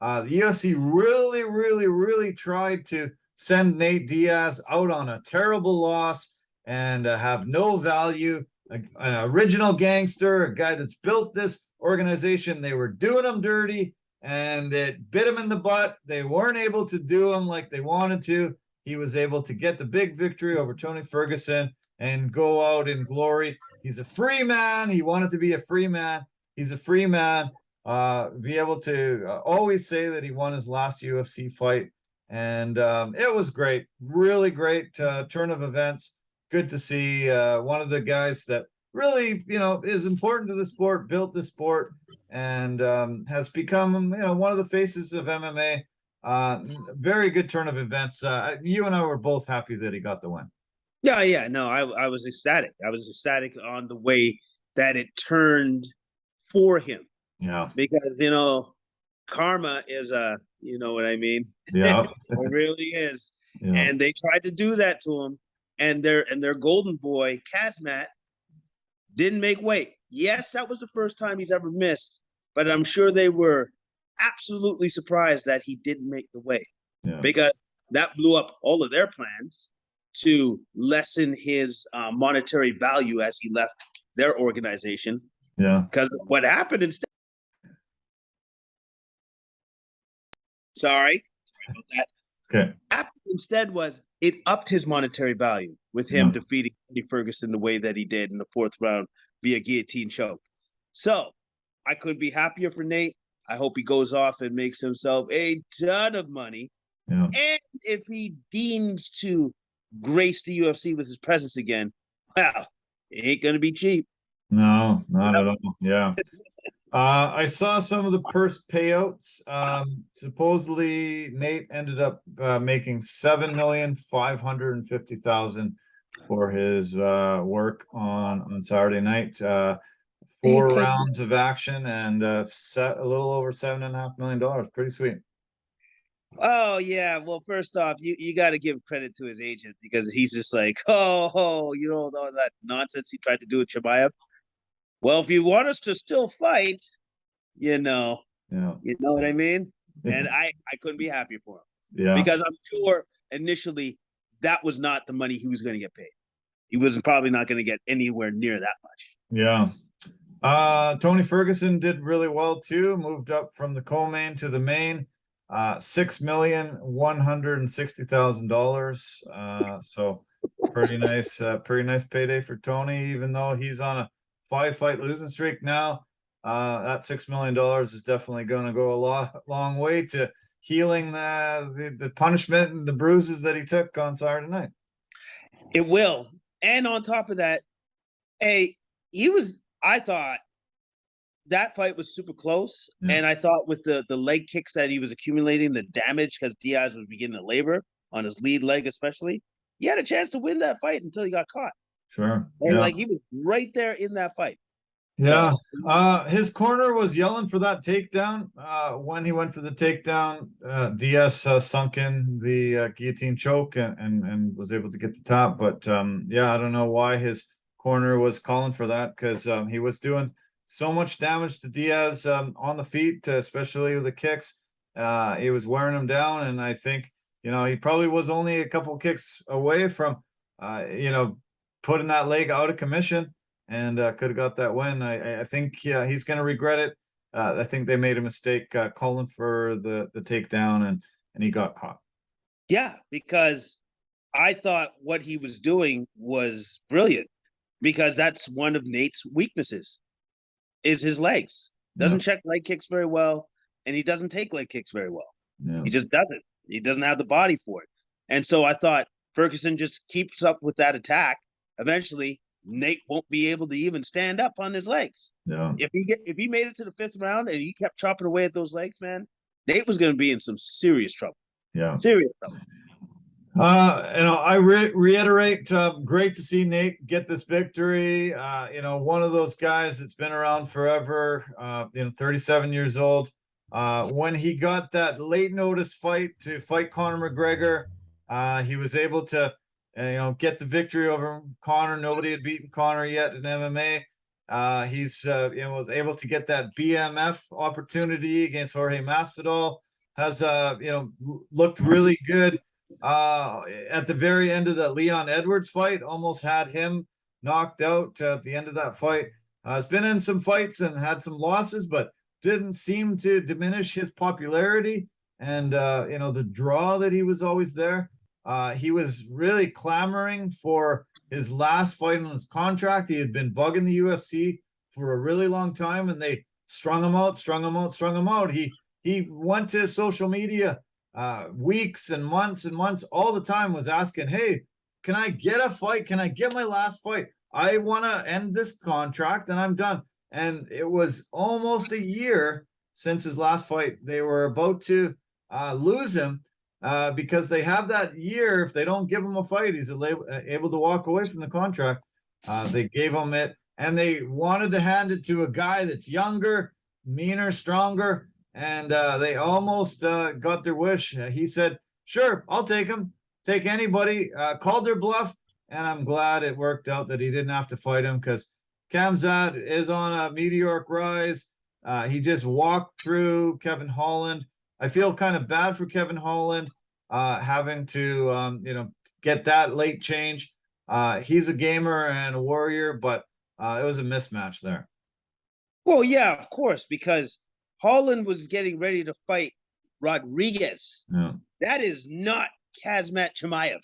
The UFC really tried to send Nate Diaz out on a terrible loss and have no value. An original gangster, a guy that's built this organization. They were doing him dirty and it bit him in the butt. They weren't able to do him like they wanted to. He was able to get the big victory over Tony Ferguson and go out in glory. He's a free man. He wanted to be a free man. He's a free man. Be able to always say that he won his last UFC fight. And it was great. Really great turn of events. Good to see one of the guys that really, is important to the sport, built the sport, and has become, one of the faces of MMA. Very good turn of events. You and I were both happy that he got the win. Yeah. No, I was ecstatic. I was ecstatic on the way that it turned for him. Yeah. Because, karma is you know what I mean? Yeah. It really is. Yeah. And they tried to do that to him. And their golden boy, Kazmat, didn't make weight. Yes, that was the first time he's ever missed, but I'm sure they were absolutely surprised that he didn't make the weight. Yeah. Because that blew up all of their plans to lessen his monetary value as he left their organization. Yeah. Because what happened instead? Sorry about that. Okay. Instead was it upped his monetary value with him defeating Tony Ferguson the way that he did in the 4th round via guillotine choke. So I couldn't be happier for Nate. I hope he goes off and makes himself a ton of money. Yeah. And if he deigns to grace the UFC with his presence again, wow, it ain't going to be cheap. No, not at all. Yeah. I saw some of the purse payouts. Supposedly Nate ended up making $7,550,000 for his work on Saturday night. 4 rounds of action and a little over $7.5 million. Pretty sweet. Oh yeah. Well, first off, you got to give credit to his agent because he's just like, oh, you know all that nonsense he tried to do with Chimaev. Well, if you want us to still fight, you know what I mean? And I couldn't be happier for him. Yeah. Because I'm sure initially that was not the money he was going to get paid. He was probably not going to get anywhere near that much. Yeah. Tony Ferguson did really well too. Moved up from the co-main to the main. $6,160,000. So pretty nice payday for Tony, even though he's on a 5-fight losing streak now. That $6 million is definitely going to go a long way to healing the punishment and the bruises that he took on Saturday night. It will. And on top of that, I thought that fight was super close. Yeah. And I thought with the leg kicks that he was accumulating, the damage, because Diaz was beginning to labor on his lead leg especially, he had a chance to win that fight until he got caught. Sure. And like he was right there in that fight. Yeah. His corner was yelling for that takedown. When he went for the takedown, Diaz sunk in the guillotine choke and was able to get the top. But I don't know why his corner was calling for that, because he was doing so much damage to Diaz on the feet, especially with the kicks. He was wearing him down, and I think he probably was only a couple kicks away from putting that leg out of commission, and could have got that win. I think he's going to regret it. I think they made a mistake calling for the takedown, and he got caught. Yeah, because I thought what he was doing was brilliant, because that's one of Nate's weaknesses, is his legs. Doesn't check leg kicks very well, and he doesn't take leg kicks very well. Yeah. He just doesn't. He doesn't have the body for it. And so I thought Ferguson just keeps up with that attack. Eventually, Nate won't be able to even stand up on his legs. Yeah. If he made it to the 5th round and he kept chopping away at those legs, man, Nate was going to be in some serious trouble. Yeah. Serious trouble. I reiterate, great to see Nate get this victory. One of those guys that's been around forever, 37 years old. When he got that late notice fight to fight Conor McGregor, he was able to, get the victory over Conor. Nobody had beaten Conor yet in MMA. He's, was able to get that BMF opportunity against Jorge Masvidal. has looked really good. At the very end of the Leon Edwards fight, almost had him knocked out at the end of that fight. Has been in some fights and had some losses, but didn't seem to diminish his popularity and the draw that he was always there. He was really clamoring for his last fight on his contract. He had been bugging the UFC for a really long time, and they strung him out. He went to social media weeks and months all the time, was asking, hey, can I get a fight? Can I get my last fight? I want to end this contract and I'm done. And it was almost a year since his last fight. They were about to lose him because they have that year. If they don't give him a fight, he's able to walk away from the contract. They gave him it, and they wanted to hand it to a guy that's younger, meaner, stronger, and they almost got their wish. He said, sure, I'll take him. Take anybody. Called their bluff, and I'm glad it worked out that he didn't have to fight him, because Khamzat is on a meteoric rise. He just walked through Kevin Holland. I feel kind of bad for Kevin Holland having to get that late change. He's a gamer and a warrior, but it was a mismatch there. Well, yeah, of course, because Holland was getting ready to fight Rodriguez. Yeah. That is not Khamzat Chimaev.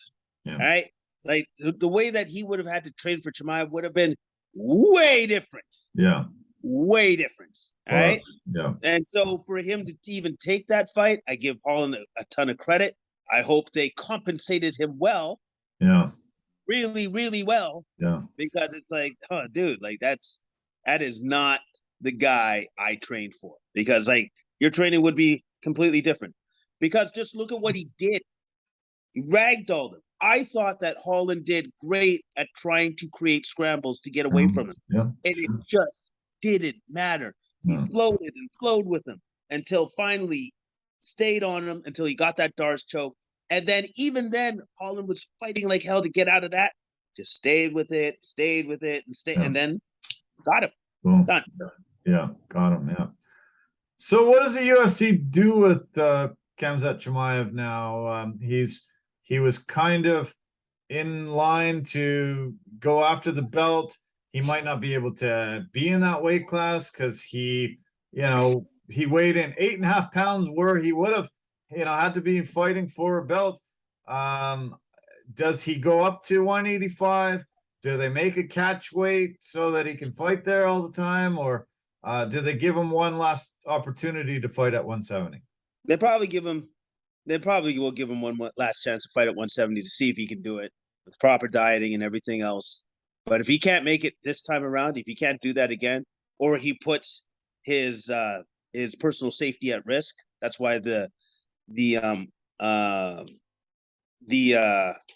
Yeah. Right? Like the way that he would have had to train for Chimaev would have been way different. Yeah. Way different. All right. Yeah. And so for him to even take that fight, I give Holland a ton of credit. I hope they compensated him well. Yeah. Really, really well. Yeah. Because it's like, oh, dude, like that is not the guy I trained for. Because like your training would be completely different. Because just look at what he did. He ragdolled him. I thought that Holland did great at trying to create scrambles to get away from him. Yeah, and it just didn't matter. He floated and flowed with him until finally stayed on him until he got that Darce choke. And then even then, Holland was fighting like hell to get out of that. Just stayed with it, and then got him. Boom. Done. Yeah, got him, yeah. So what does the UFC do with Khamzat Chimaev now? He was kind of in line to go after the belt. He might not be able to be in that weight class because he weighed in 8.5 pounds where he would have, had to be fighting for a belt. Does he go up to 185? Do they make a catch weight so that he can fight there all the time? Or do they give him one last opportunity to fight at 170? They probably will give him one last chance to fight at 170 to see if he can do it with proper dieting and everything else. But if he can't make it this time around, if he can't do that again, or he puts his personal safety at risk, that's why the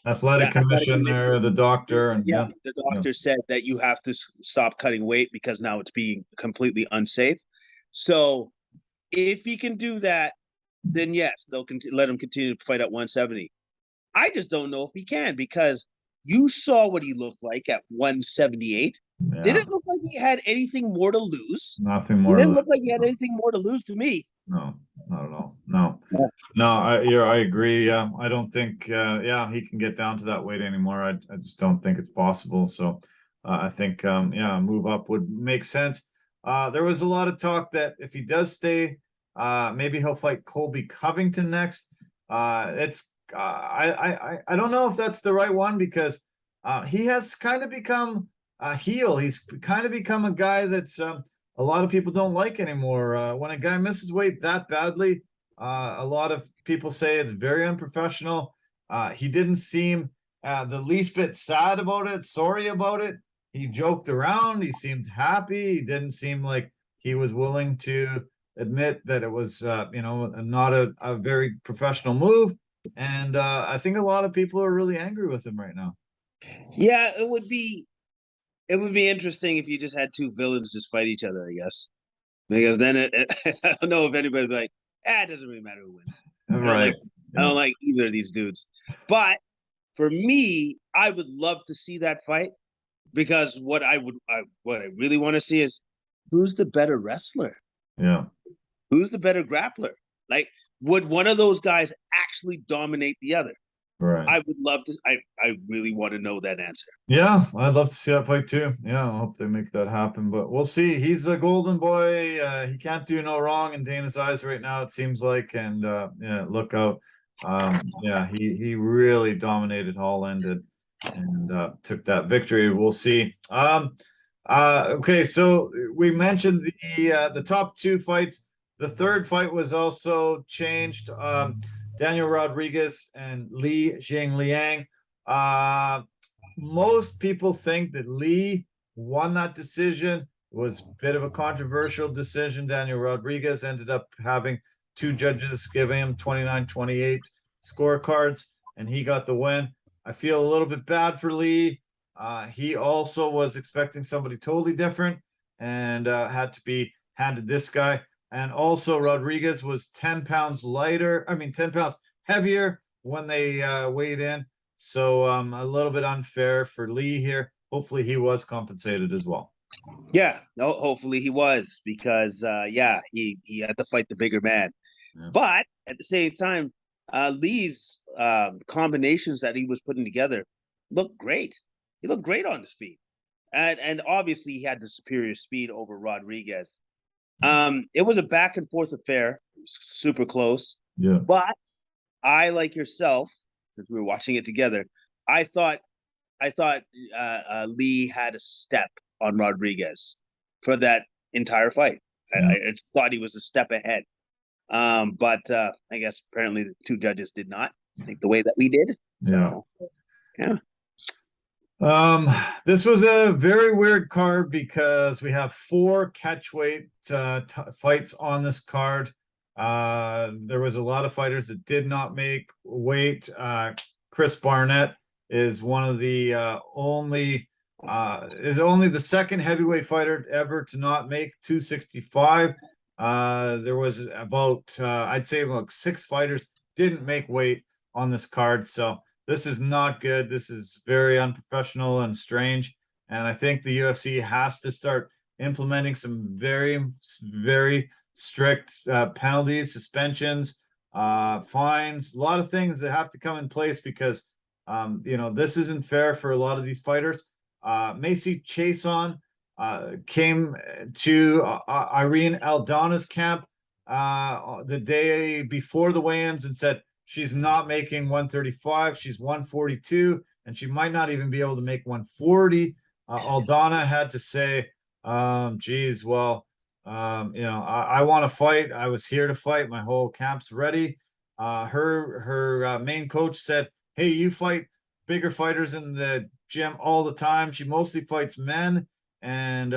athletic commission there, the doctor, and the doctor said that you have to stop cutting weight because now it's being completely unsafe. So if he can do that, then yes, they'll let him continue to fight at 170. I just don't know if he can, because you saw what he looked like at 178. Yeah. Didn't look like he had anything more to lose. Nothing more. He didn't look like he had anything more to lose to me. No, not at all. No, I agree. I don't think, he can get down to that weight anymore. I just don't think it's possible. So I think, move up would make sense. There was a lot of talk that if he does stay, maybe he'll fight Colby Covington next. I don't know if that's the right one, because he has kind of become a heel. He's kind of become a guy that's a lot of people don't like anymore. When a guy misses weight that badly, a lot of people say it's very unprofessional. He didn't seem the least bit sad about it, sorry about it. He joked around. He seemed happy. He didn't seem like he was willing to admit that it was, not a very professional move. And I think a lot of people are really angry with him right now. Yeah, it would be interesting if you just had two villains just fight each other, I guess. Because then I don't know if anybody's like, it doesn't really matter who wins. Right. I don't like either of these dudes. But for me, I would love to see that fight, because what I really want to see is who's the better wrestler? Yeah. Who's the better grappler? Like, would one of those guys actually dominate the other? Right. I would love to. I really want to know that answer. Yeah, I'd love to see that fight too. Yeah, I hope they make that happen, but we'll see. He's a golden boy. He can't do no wrong in Dana's eyes right now, it seems like. And yeah, look out. Yeah, he really dominated Holland and took that victory. We'll see. Okay, so we mentioned the top two fights. The third fight was also changed. Daniel Rodriguez and Li Jingliang. Most people think that Lee won that decision. It was a bit of a controversial decision. Daniel Rodriguez ended up having two judges giving him 29-28 scorecards, and he got the win. I feel a little bit bad for Lee. He also was expecting somebody totally different and had to be handed this guy. And also Rodriguez was 10 pounds lighter. I mean, 10 pounds heavier when they weighed in. So a little bit unfair for Lee here. Hopefully he was compensated as well. Yeah, no, hopefully he was, because yeah, he had to fight the bigger man. Yeah. But at the same time, Lee's combinations that he was putting together looked great. He looked great on his feet. And obviously he had the superior speed over Rodriguez. It was a back and forth affair. It was super close. Yeah. But I, like yourself, since we were watching it together, I thought Lee had a step on Rodriguez for that entire fight. Yeah. I just thought he was a step ahead. But I guess apparently the two judges did not think the way that we did. So, yeah. This was a very weird card because we have 4 catchweight fights on this card. There was a lot of fighters that did not make weight. Chris Barnett is one of the only the second heavyweight fighter ever to not make 265. There was about I'd say about 6 fighters didn't make weight on this card, so this is not good. This is very unprofessional and strange, and I think the UFC has to start implementing some very, very strict penalties, suspensions, fines, a lot of things that have to come in place because this isn't fair for a lot of these fighters. Macy Chiasson came to Irene Aldana's camp the day before the weigh-ins and said she's not making 135, she's 142, and she might not even be able to make 140. Aldana had to say, geez, well, I want to fight. I was here to fight. My whole camp's ready. Her main coach said, hey, you fight bigger fighters in the gym all the time. She mostly fights men, and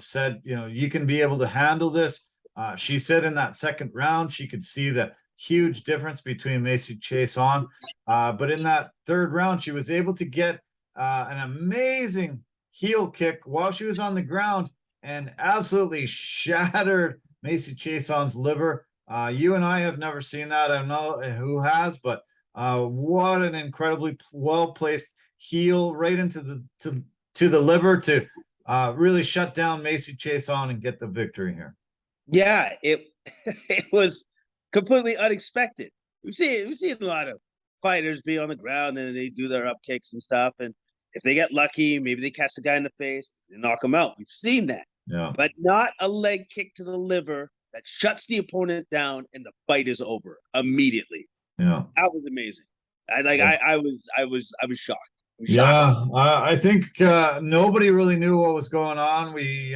said, you can be able to handle this. She said in that second round she could see the huge difference between Macy Chiasson, but in that third round she was able to get an amazing heel kick while she was on the ground and absolutely shattered Macy Chiasson's liver. You and I have never seen that. I don't know who has, but what an incredibly well-placed heel right into the liver to really shut down Macy Chiasson and get the victory here. Yeah, it was completely unexpected. We've seen a lot of fighters be on the ground and they do their up kicks and stuff, and if they get lucky, maybe they catch the guy in the face and knock him out. We've seen that. Yeah. But not a leg kick to the liver that shuts the opponent down and the fight is over immediately. Yeah. That was amazing. I was shocked. Yeah, I think nobody really knew what was going on. We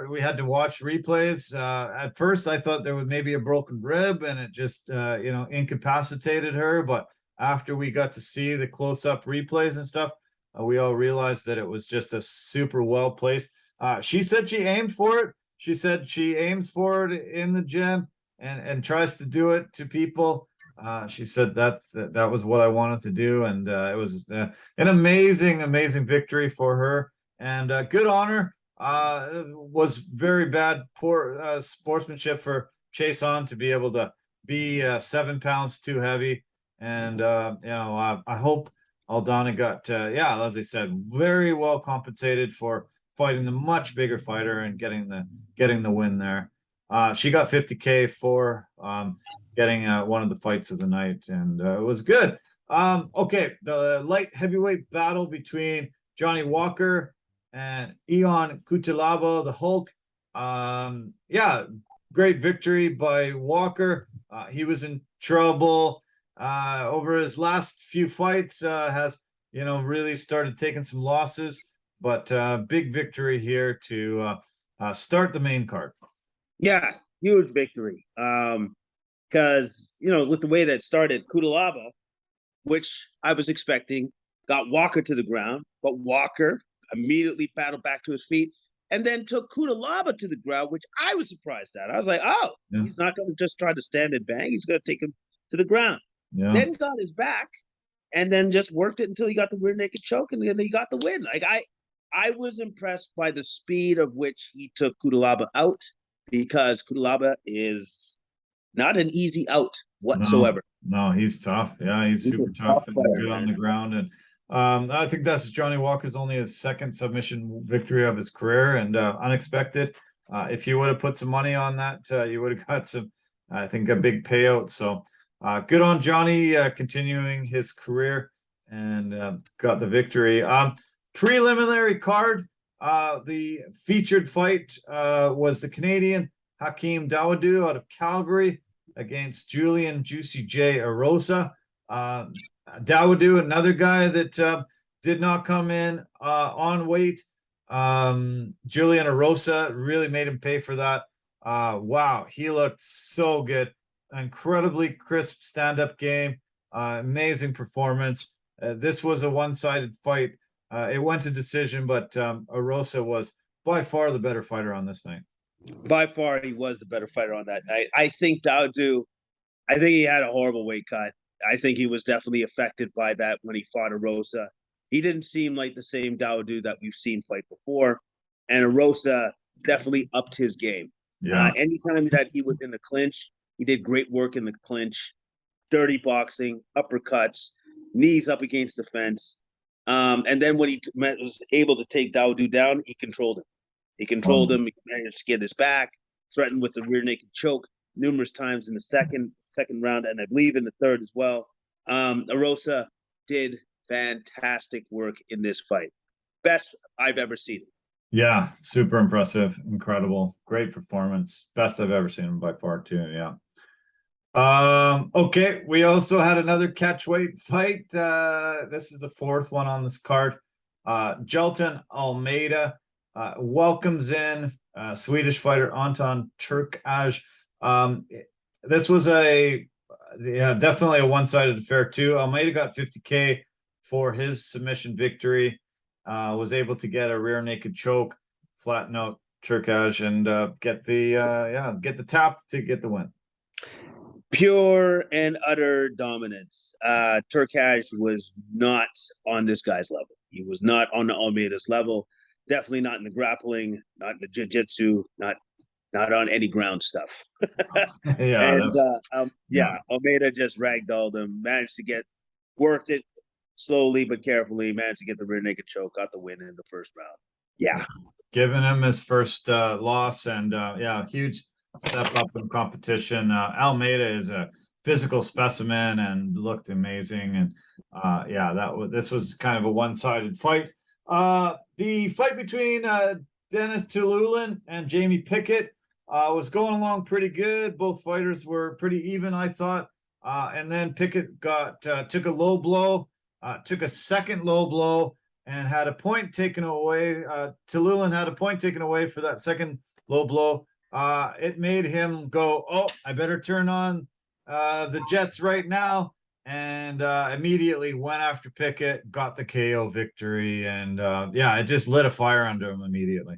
we had to watch replays. At first I thought there was maybe a broken rib and it just incapacitated her, but after we got to see the close-up replays and stuff, we all realized that it was just a super well placed. She said she aimed for it. She said she aims for it in the gym and tries to do it to people. She said that was what I wanted to do, and it was an amazing victory for her, and good on her. Was very poor sportsmanship for Chiasson to be able to be 7 pounds too heavy, and I hope Aldana got as I said, very well compensated for fighting the much bigger fighter and getting the win there. She got 50K for getting one of the fights of the night, and it was good. Okay, the light heavyweight battle between Johnny Walker and Ion Cutelaba, the Hulk. Yeah, great victory by Walker. He was in trouble over his last few fights, has, really started taking some losses, but big victory here to start the main card. Yeah, huge victory. Because, with the way that started, Cutelaba, which I was expecting, got Walker to the ground, but Walker immediately battled back to his feet and then took Cutelaba to the ground, which I was surprised at. I was like, oh, yeah, he's not going to just try to stand and bang. He's going to take him to the ground. Yeah. Then got his back and then just worked it until he got the rear naked choke, and then he got the win. Like, I was impressed by the speed of which he took Cutelaba out, because Cutelaba is not an easy out whatsoever. No, he's tough. Yeah, he's super tough and good on the ground. And I think that's Johnny Walker's only his second submission victory of his career, and unexpected. If you would have put some money on that, you would have got some, I think, a big payout. So good on Johnny, continuing his career, and got the victory. Preliminary card, the featured fight was the Canadian Hakeem Dawodu out of Calgary against Julian Juicy J Arosa. Dawodu, another guy that did not come in on weight. Julian Arosa really made him pay for that. Wow, he looked so good. Incredibly crisp stand-up game. Amazing performance. This was a one-sided fight. It went to decision, but Arosa was by far the better fighter on this night. By far, he was the better fighter on that night. I think Dawodu, I think he had a horrible weight cut. I think he was definitely affected by that when he fought Arosa. He didn't seem like the same Dawodu that we've seen fight before, and Arosa definitely upped his game. Yeah. Anytime that he was in the clinch, he did great work in the clinch. Dirty boxing, uppercuts, knees up against the fence. And then when he was able to take Dawodu down, he controlled him. He controlled him. He managed to get his back, threatened with the rear naked choke numerous times in the second round, and I believe in the third as well. Arosa did fantastic work in this fight. Best I've ever seen him. Yeah, super impressive, incredible, great performance. Best I've ever seen him by far too. Yeah. Okay, we also had another catchweight fight. This is the fourth one on this card. Jelton Almeida welcomes in Swedish fighter Anton Turkaj. This was definitely a one-sided affair too. Almeida got 50K for his submission victory. Was able to get a rear naked choke, flatten out Turkaj, and get the tap to get the win. Pure and utter dominance. Turkaj was not on this guy's level. He was not on the Almeida's level. Definitely not in the grappling, not in the jiu-jitsu, not on any ground stuff. Almeida just ragdolled him, worked it slowly but carefully, managed to get the rear naked choke, got the win in the first round. Yeah. Giving him his first loss, and huge step up in competition. Almeida is a physical specimen and looked amazing. And this was kind of a one-sided fight. The fight between Dennis Tululin and Jamie Pickett was going along pretty good. Both fighters were pretty even, I thought. And then Pickett took a low blow, took a second low blow, and had a point taken away. Tululin had a point taken away for that second low blow. It made him go, oh, I better turn on the Jets right now. And immediately went after Pickett, got the KO victory, and it just lit a fire under him immediately.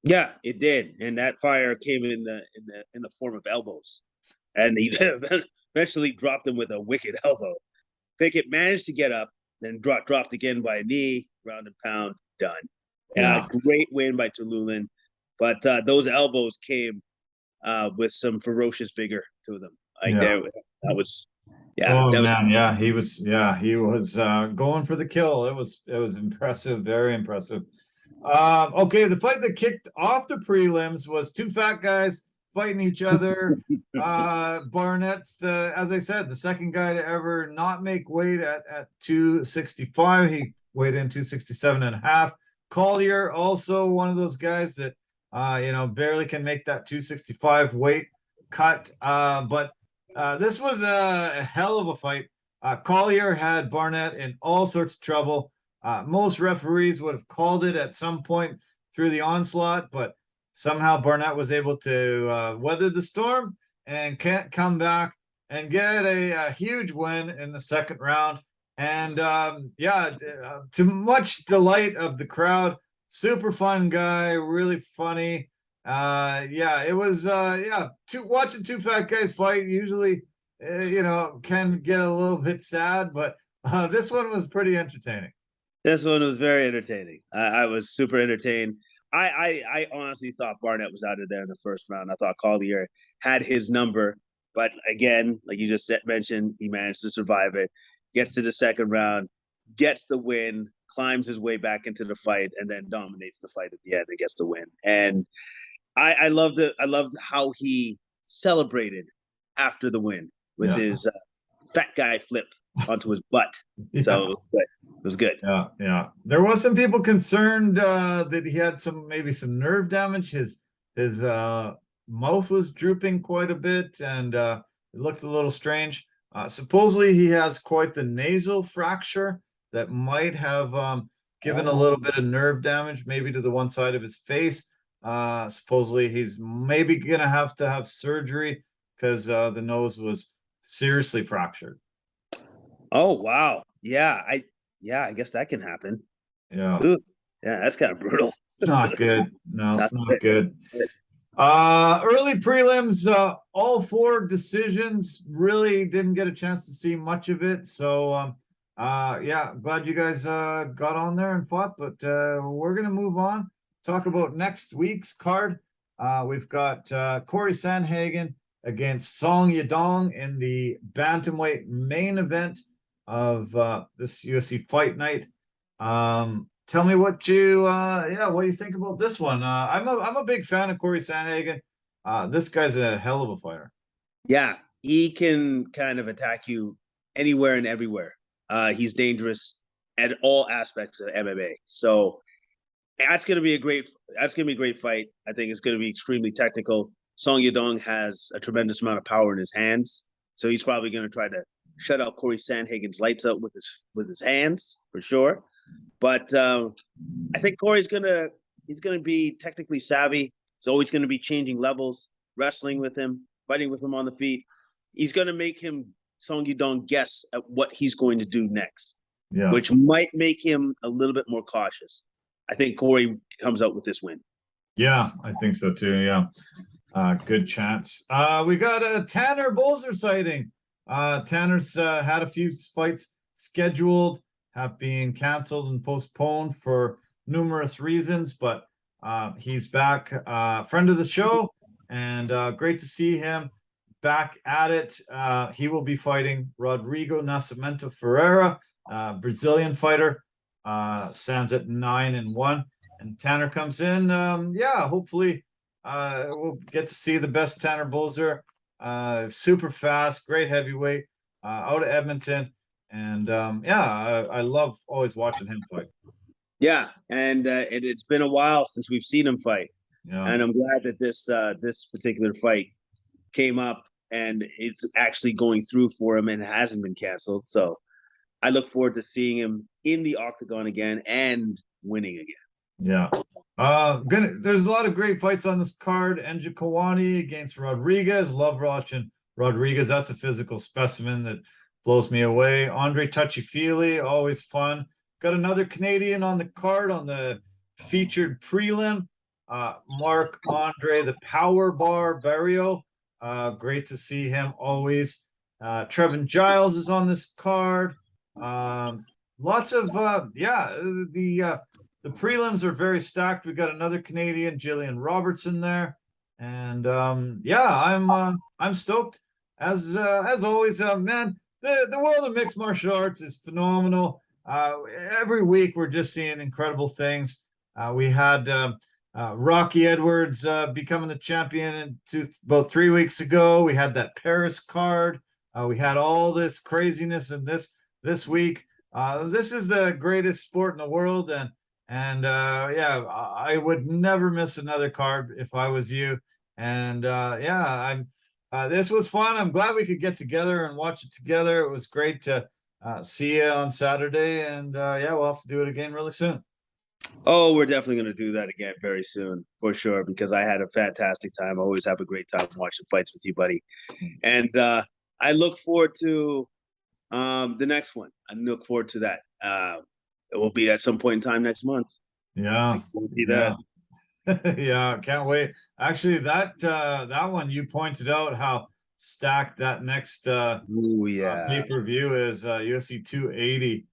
Yeah, it did, and that fire came in the form of elbows, and he eventually dropped him with a wicked elbow. Pickett managed to get up, then dropped again by a knee, ground and pound, done. Yeah, great win by Tululin, but those elbows came with some ferocious vigor to them. That was. Yeah. He was going for the kill. It was impressive, very impressive. Okay, the fight that kicked off the prelims was two fat guys fighting each other. Barnett's as I said, the second guy to ever not make weight at 265. He weighed in 267.5. Collier, also one of those guys that barely can make that 265 weight cut. But this was a hell of a fight. Collier had Barnett in all sorts of trouble. Most referees would have called it at some point through the onslaught, but somehow Barnett was able to weather the storm and can't come back and get a huge win in the second round. And to much delight of the crowd, super fun guy, really funny. It was watching two fat guys fight usually can get a little bit sad, but this one was pretty entertaining. This one was very entertaining. I was super entertained. I honestly thought Barnett was out of there in the first round. I thought Collier had his number, but again, like you just mentioned, he managed to survive it, gets to the second round, gets the win, climbs his way back into the fight, and then dominates the fight at the end and gets the win. And I loved how he celebrated after the win with his fat guy flip onto his butt. So it was good. Yeah. There was some people concerned that he had maybe some nerve damage. His mouth was drooping quite a bit, and it looked a little strange. Supposedly he has quite the nasal fracture that might have given a little bit of nerve damage, maybe to the one side of his face. Supposedly he's maybe gonna have to have surgery because the nose was seriously fractured. Oh wow. I guess that can happen. Yeah. Ooh, yeah, that's kind of brutal. It's not good. No, not good. Early prelims, all four decisions. Really didn't get a chance to see much of it. So glad you guys got on there and fought, but we're gonna move on, talk about next week's card. We've got Corey Sandhagen against Song Yadong in the bantamweight main event of this UFC Fight Night. Tell me what you think about this one. I'm a big fan of Corey Sandhagen. This guy's a hell of a fighter. Yeah, he can kind of attack you anywhere and everywhere. He's dangerous at all aspects of MMA. So that's gonna be a great fight. I think it's gonna be extremely technical. Song Yadong has a tremendous amount of power in his hands, so he's probably gonna try to shut out Corey Sandhagen's lights out with his hands for sure. But I think Corey's gonna be technically savvy. He's always gonna be changing levels, wrestling with him, fighting with him on the feet. He's gonna make Song Yadong guess at what he's going to do next, which might make him a little bit more cautious. I think Corey comes out with this win. Yeah, I think so too. Yeah, good chance. We got a Tanner Bolzer sighting. Tanner's had a few fights scheduled, have been canceled and postponed for numerous reasons, but he's back. Friend of the show, and great to see him back at it. He will be fighting Rodrigo Nascimento Ferreira, Brazilian fighter. Stands at 9-1, and Tanner comes in. Hopefully we'll get to see the best Tanner Bolzer. Super fast, great heavyweight, out of Edmonton, and I love always watching him fight. Yeah, and it's been a while since we've seen him fight, and I'm glad that this particular fight came up and it's actually going through for him and hasn't been canceled. So I look forward to seeing him in the octagon again and winning again. Yeah. There's a lot of great fights on this card. Enja Kawani against Rodriguez. Love watching Rodriguez. That's a physical specimen that blows me away. Andre Touchy-Feely, always fun. Got another Canadian on the card on the featured prelim. Mark Andre, the Power Bar Barrio. Great to see him always. Trevin Giles is on this card. Lots of the prelims are very stacked. We got another Canadian, Jillian Robertson there, and I'm stoked as always. Man, the world of mixed martial arts is phenomenal. Every week we're just seeing incredible things. We had Rocky Edwards becoming the champion about 3 weeks ago. We had that Paris card. We had all this craziness in this week. This is the greatest sport in the world, and yeah, I would never miss another card if I was you. And yeah, this was fun. I'm glad we could get together and watch it together. It was great to see you on Saturday, and yeah, we'll have to do it again really soon. Oh, we're definitely going to do that again very soon, for sure, because I had a fantastic time. I always have a great time watching fights with you, buddy. And I look forward to the next one. I look forward to that. It will be at some point in time next month. Yeah. See that. Yeah, can't wait. Actually, that one you pointed out how stacked that next pay-per-view is, UFC 280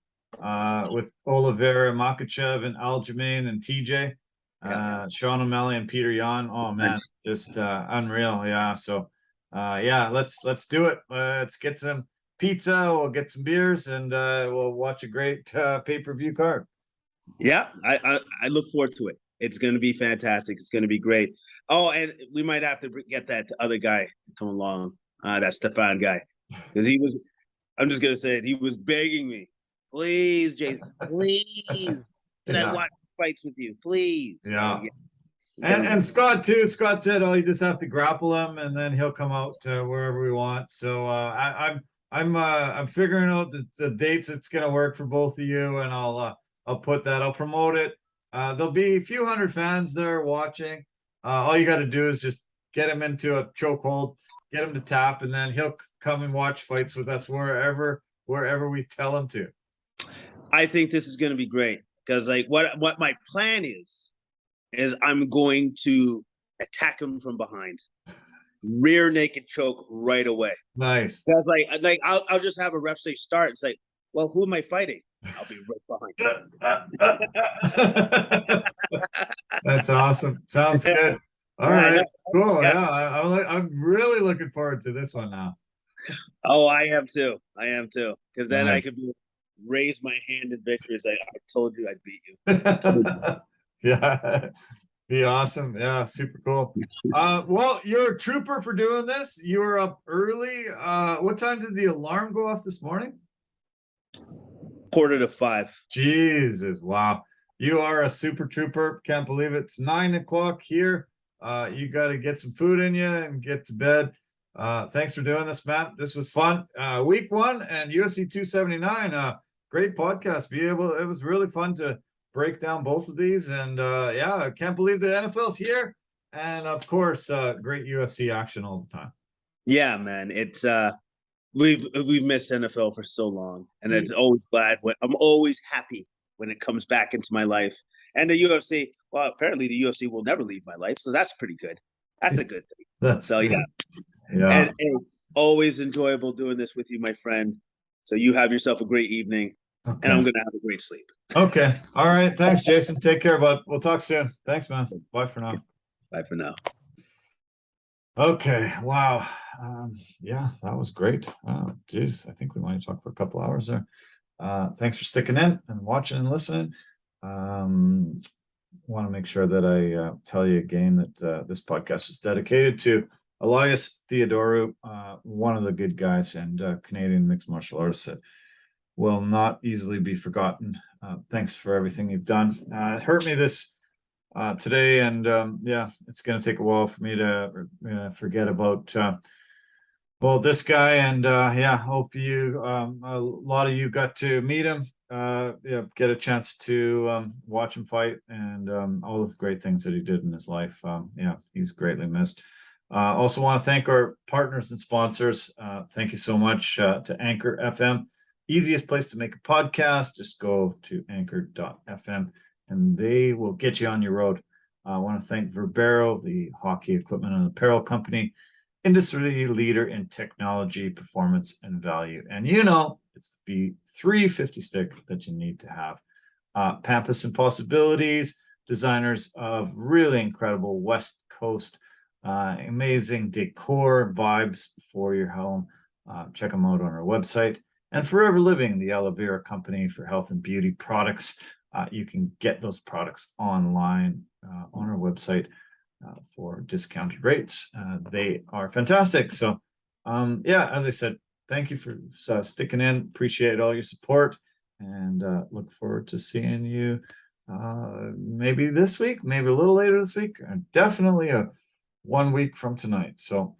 with Oliveira, Makhachev, and Aljamain and TJ, Sean O'Malley and Peter Yan. Oh man, just unreal. Yeah, so yeah, let's do it. Let's get some pizza, we'll get some beers, and we'll watch a great pay-per-view card. Yeah, I look forward to it. It's going to be fantastic. It's going to be great. Oh, and we might have to get that other guy to come along, that Stefan guy, because I'm just going to say it, he was begging me, please, Jason, please, can I watch fights with you, please? Yeah. So, yeah. And Scott too. Scott said, "Oh, you just have to grapple him, and then he'll come out wherever we want." So I'm figuring out the dates it's going to work for both of you, and I'll promote it. There'll be a few hundred fans there watching. All you got to do is just get him into a chokehold, get him to tap, and then he'll come and watch fights with us wherever we tell him to. I think this is going to be great because, like, what my plan is I'm going to attack him from behind, rear naked choke right away. Nice. Because like I'll just have a ref say start. It's like, well, who am I fighting? I'll be right behind. That's awesome. Sounds good. All right. Cool. Yeah, I'm really looking forward to this one now. Oh, I am too. Because then I could raise my hand in victory. As I told you I'd beat you. Yeah. Be awesome. Yeah, super cool. Well, you're a trooper for doing this. You were up early. What time did the alarm go off this morning? 4:45. Jesus, wow. You are a super trooper. Can't believe it. It's 9 o'clock here. You got to get some food in you and get to bed. Thanks for doing this, Matt. This was fun. Week 1 and UFC 279. Great podcast. It was really fun to break down both of these. And yeah, I can't believe the NFL's here. And of course, great UFC action all the time. Yeah, man. It's we've missed NFL for so long, and it's always I'm always happy when it comes back into my life. And the UFC, well, apparently the UFC will never leave my life, so that's pretty good. That's a good thing. So yeah. And always enjoyable doing this with you, my friend. So you have yourself a great evening, and I'm gonna have a great sleep. Okay. All right. Thanks, Jason. Take care, bud. We'll talk soon. Thanks, man. Bye for now. Bye for now. Okay. Wow. Yeah, that was great. Geez, I think we might talk for a couple hours there. Thanks for sticking in and watching and listening. Want to make sure that I tell you again that this podcast is dedicated to Elias Theodoru, one of the good guys and Canadian mixed martial artists that will not easily be forgotten. Thanks for everything you've done. It hurt me this today, and yeah, it's going to take a while for me to forget about this guy. And yeah, hope you a lot of you got to meet him, yeah, get a chance to watch him fight, and all the great things that he did in his life. Yeah, he's greatly missed. Also want to thank our partners and sponsors. Thank you so much to Anchor FM. Easiest place to make a podcast. Just go to anchor.fm and they will get you on your road. I want to thank Verbero, the hockey equipment and apparel company, industry leader in technology, performance, and value. And you know, it's the B350 stick that you need to have. Pampas and Possibilities, designers of really incredible West Coast, amazing decor vibes for your home. Check them out on our website. And Forever Living, the aloe vera company for health and beauty products. you can get those products online on our website for discounted rates. They are fantastic. So yeah, as I said, thank you for sticking in. Appreciate all your support, and look forward to seeing you maybe this week, maybe a little later this week, definitely 1 week from tonight. So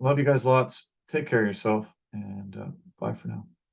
love you guys lots. Take care of yourself, and bye for now.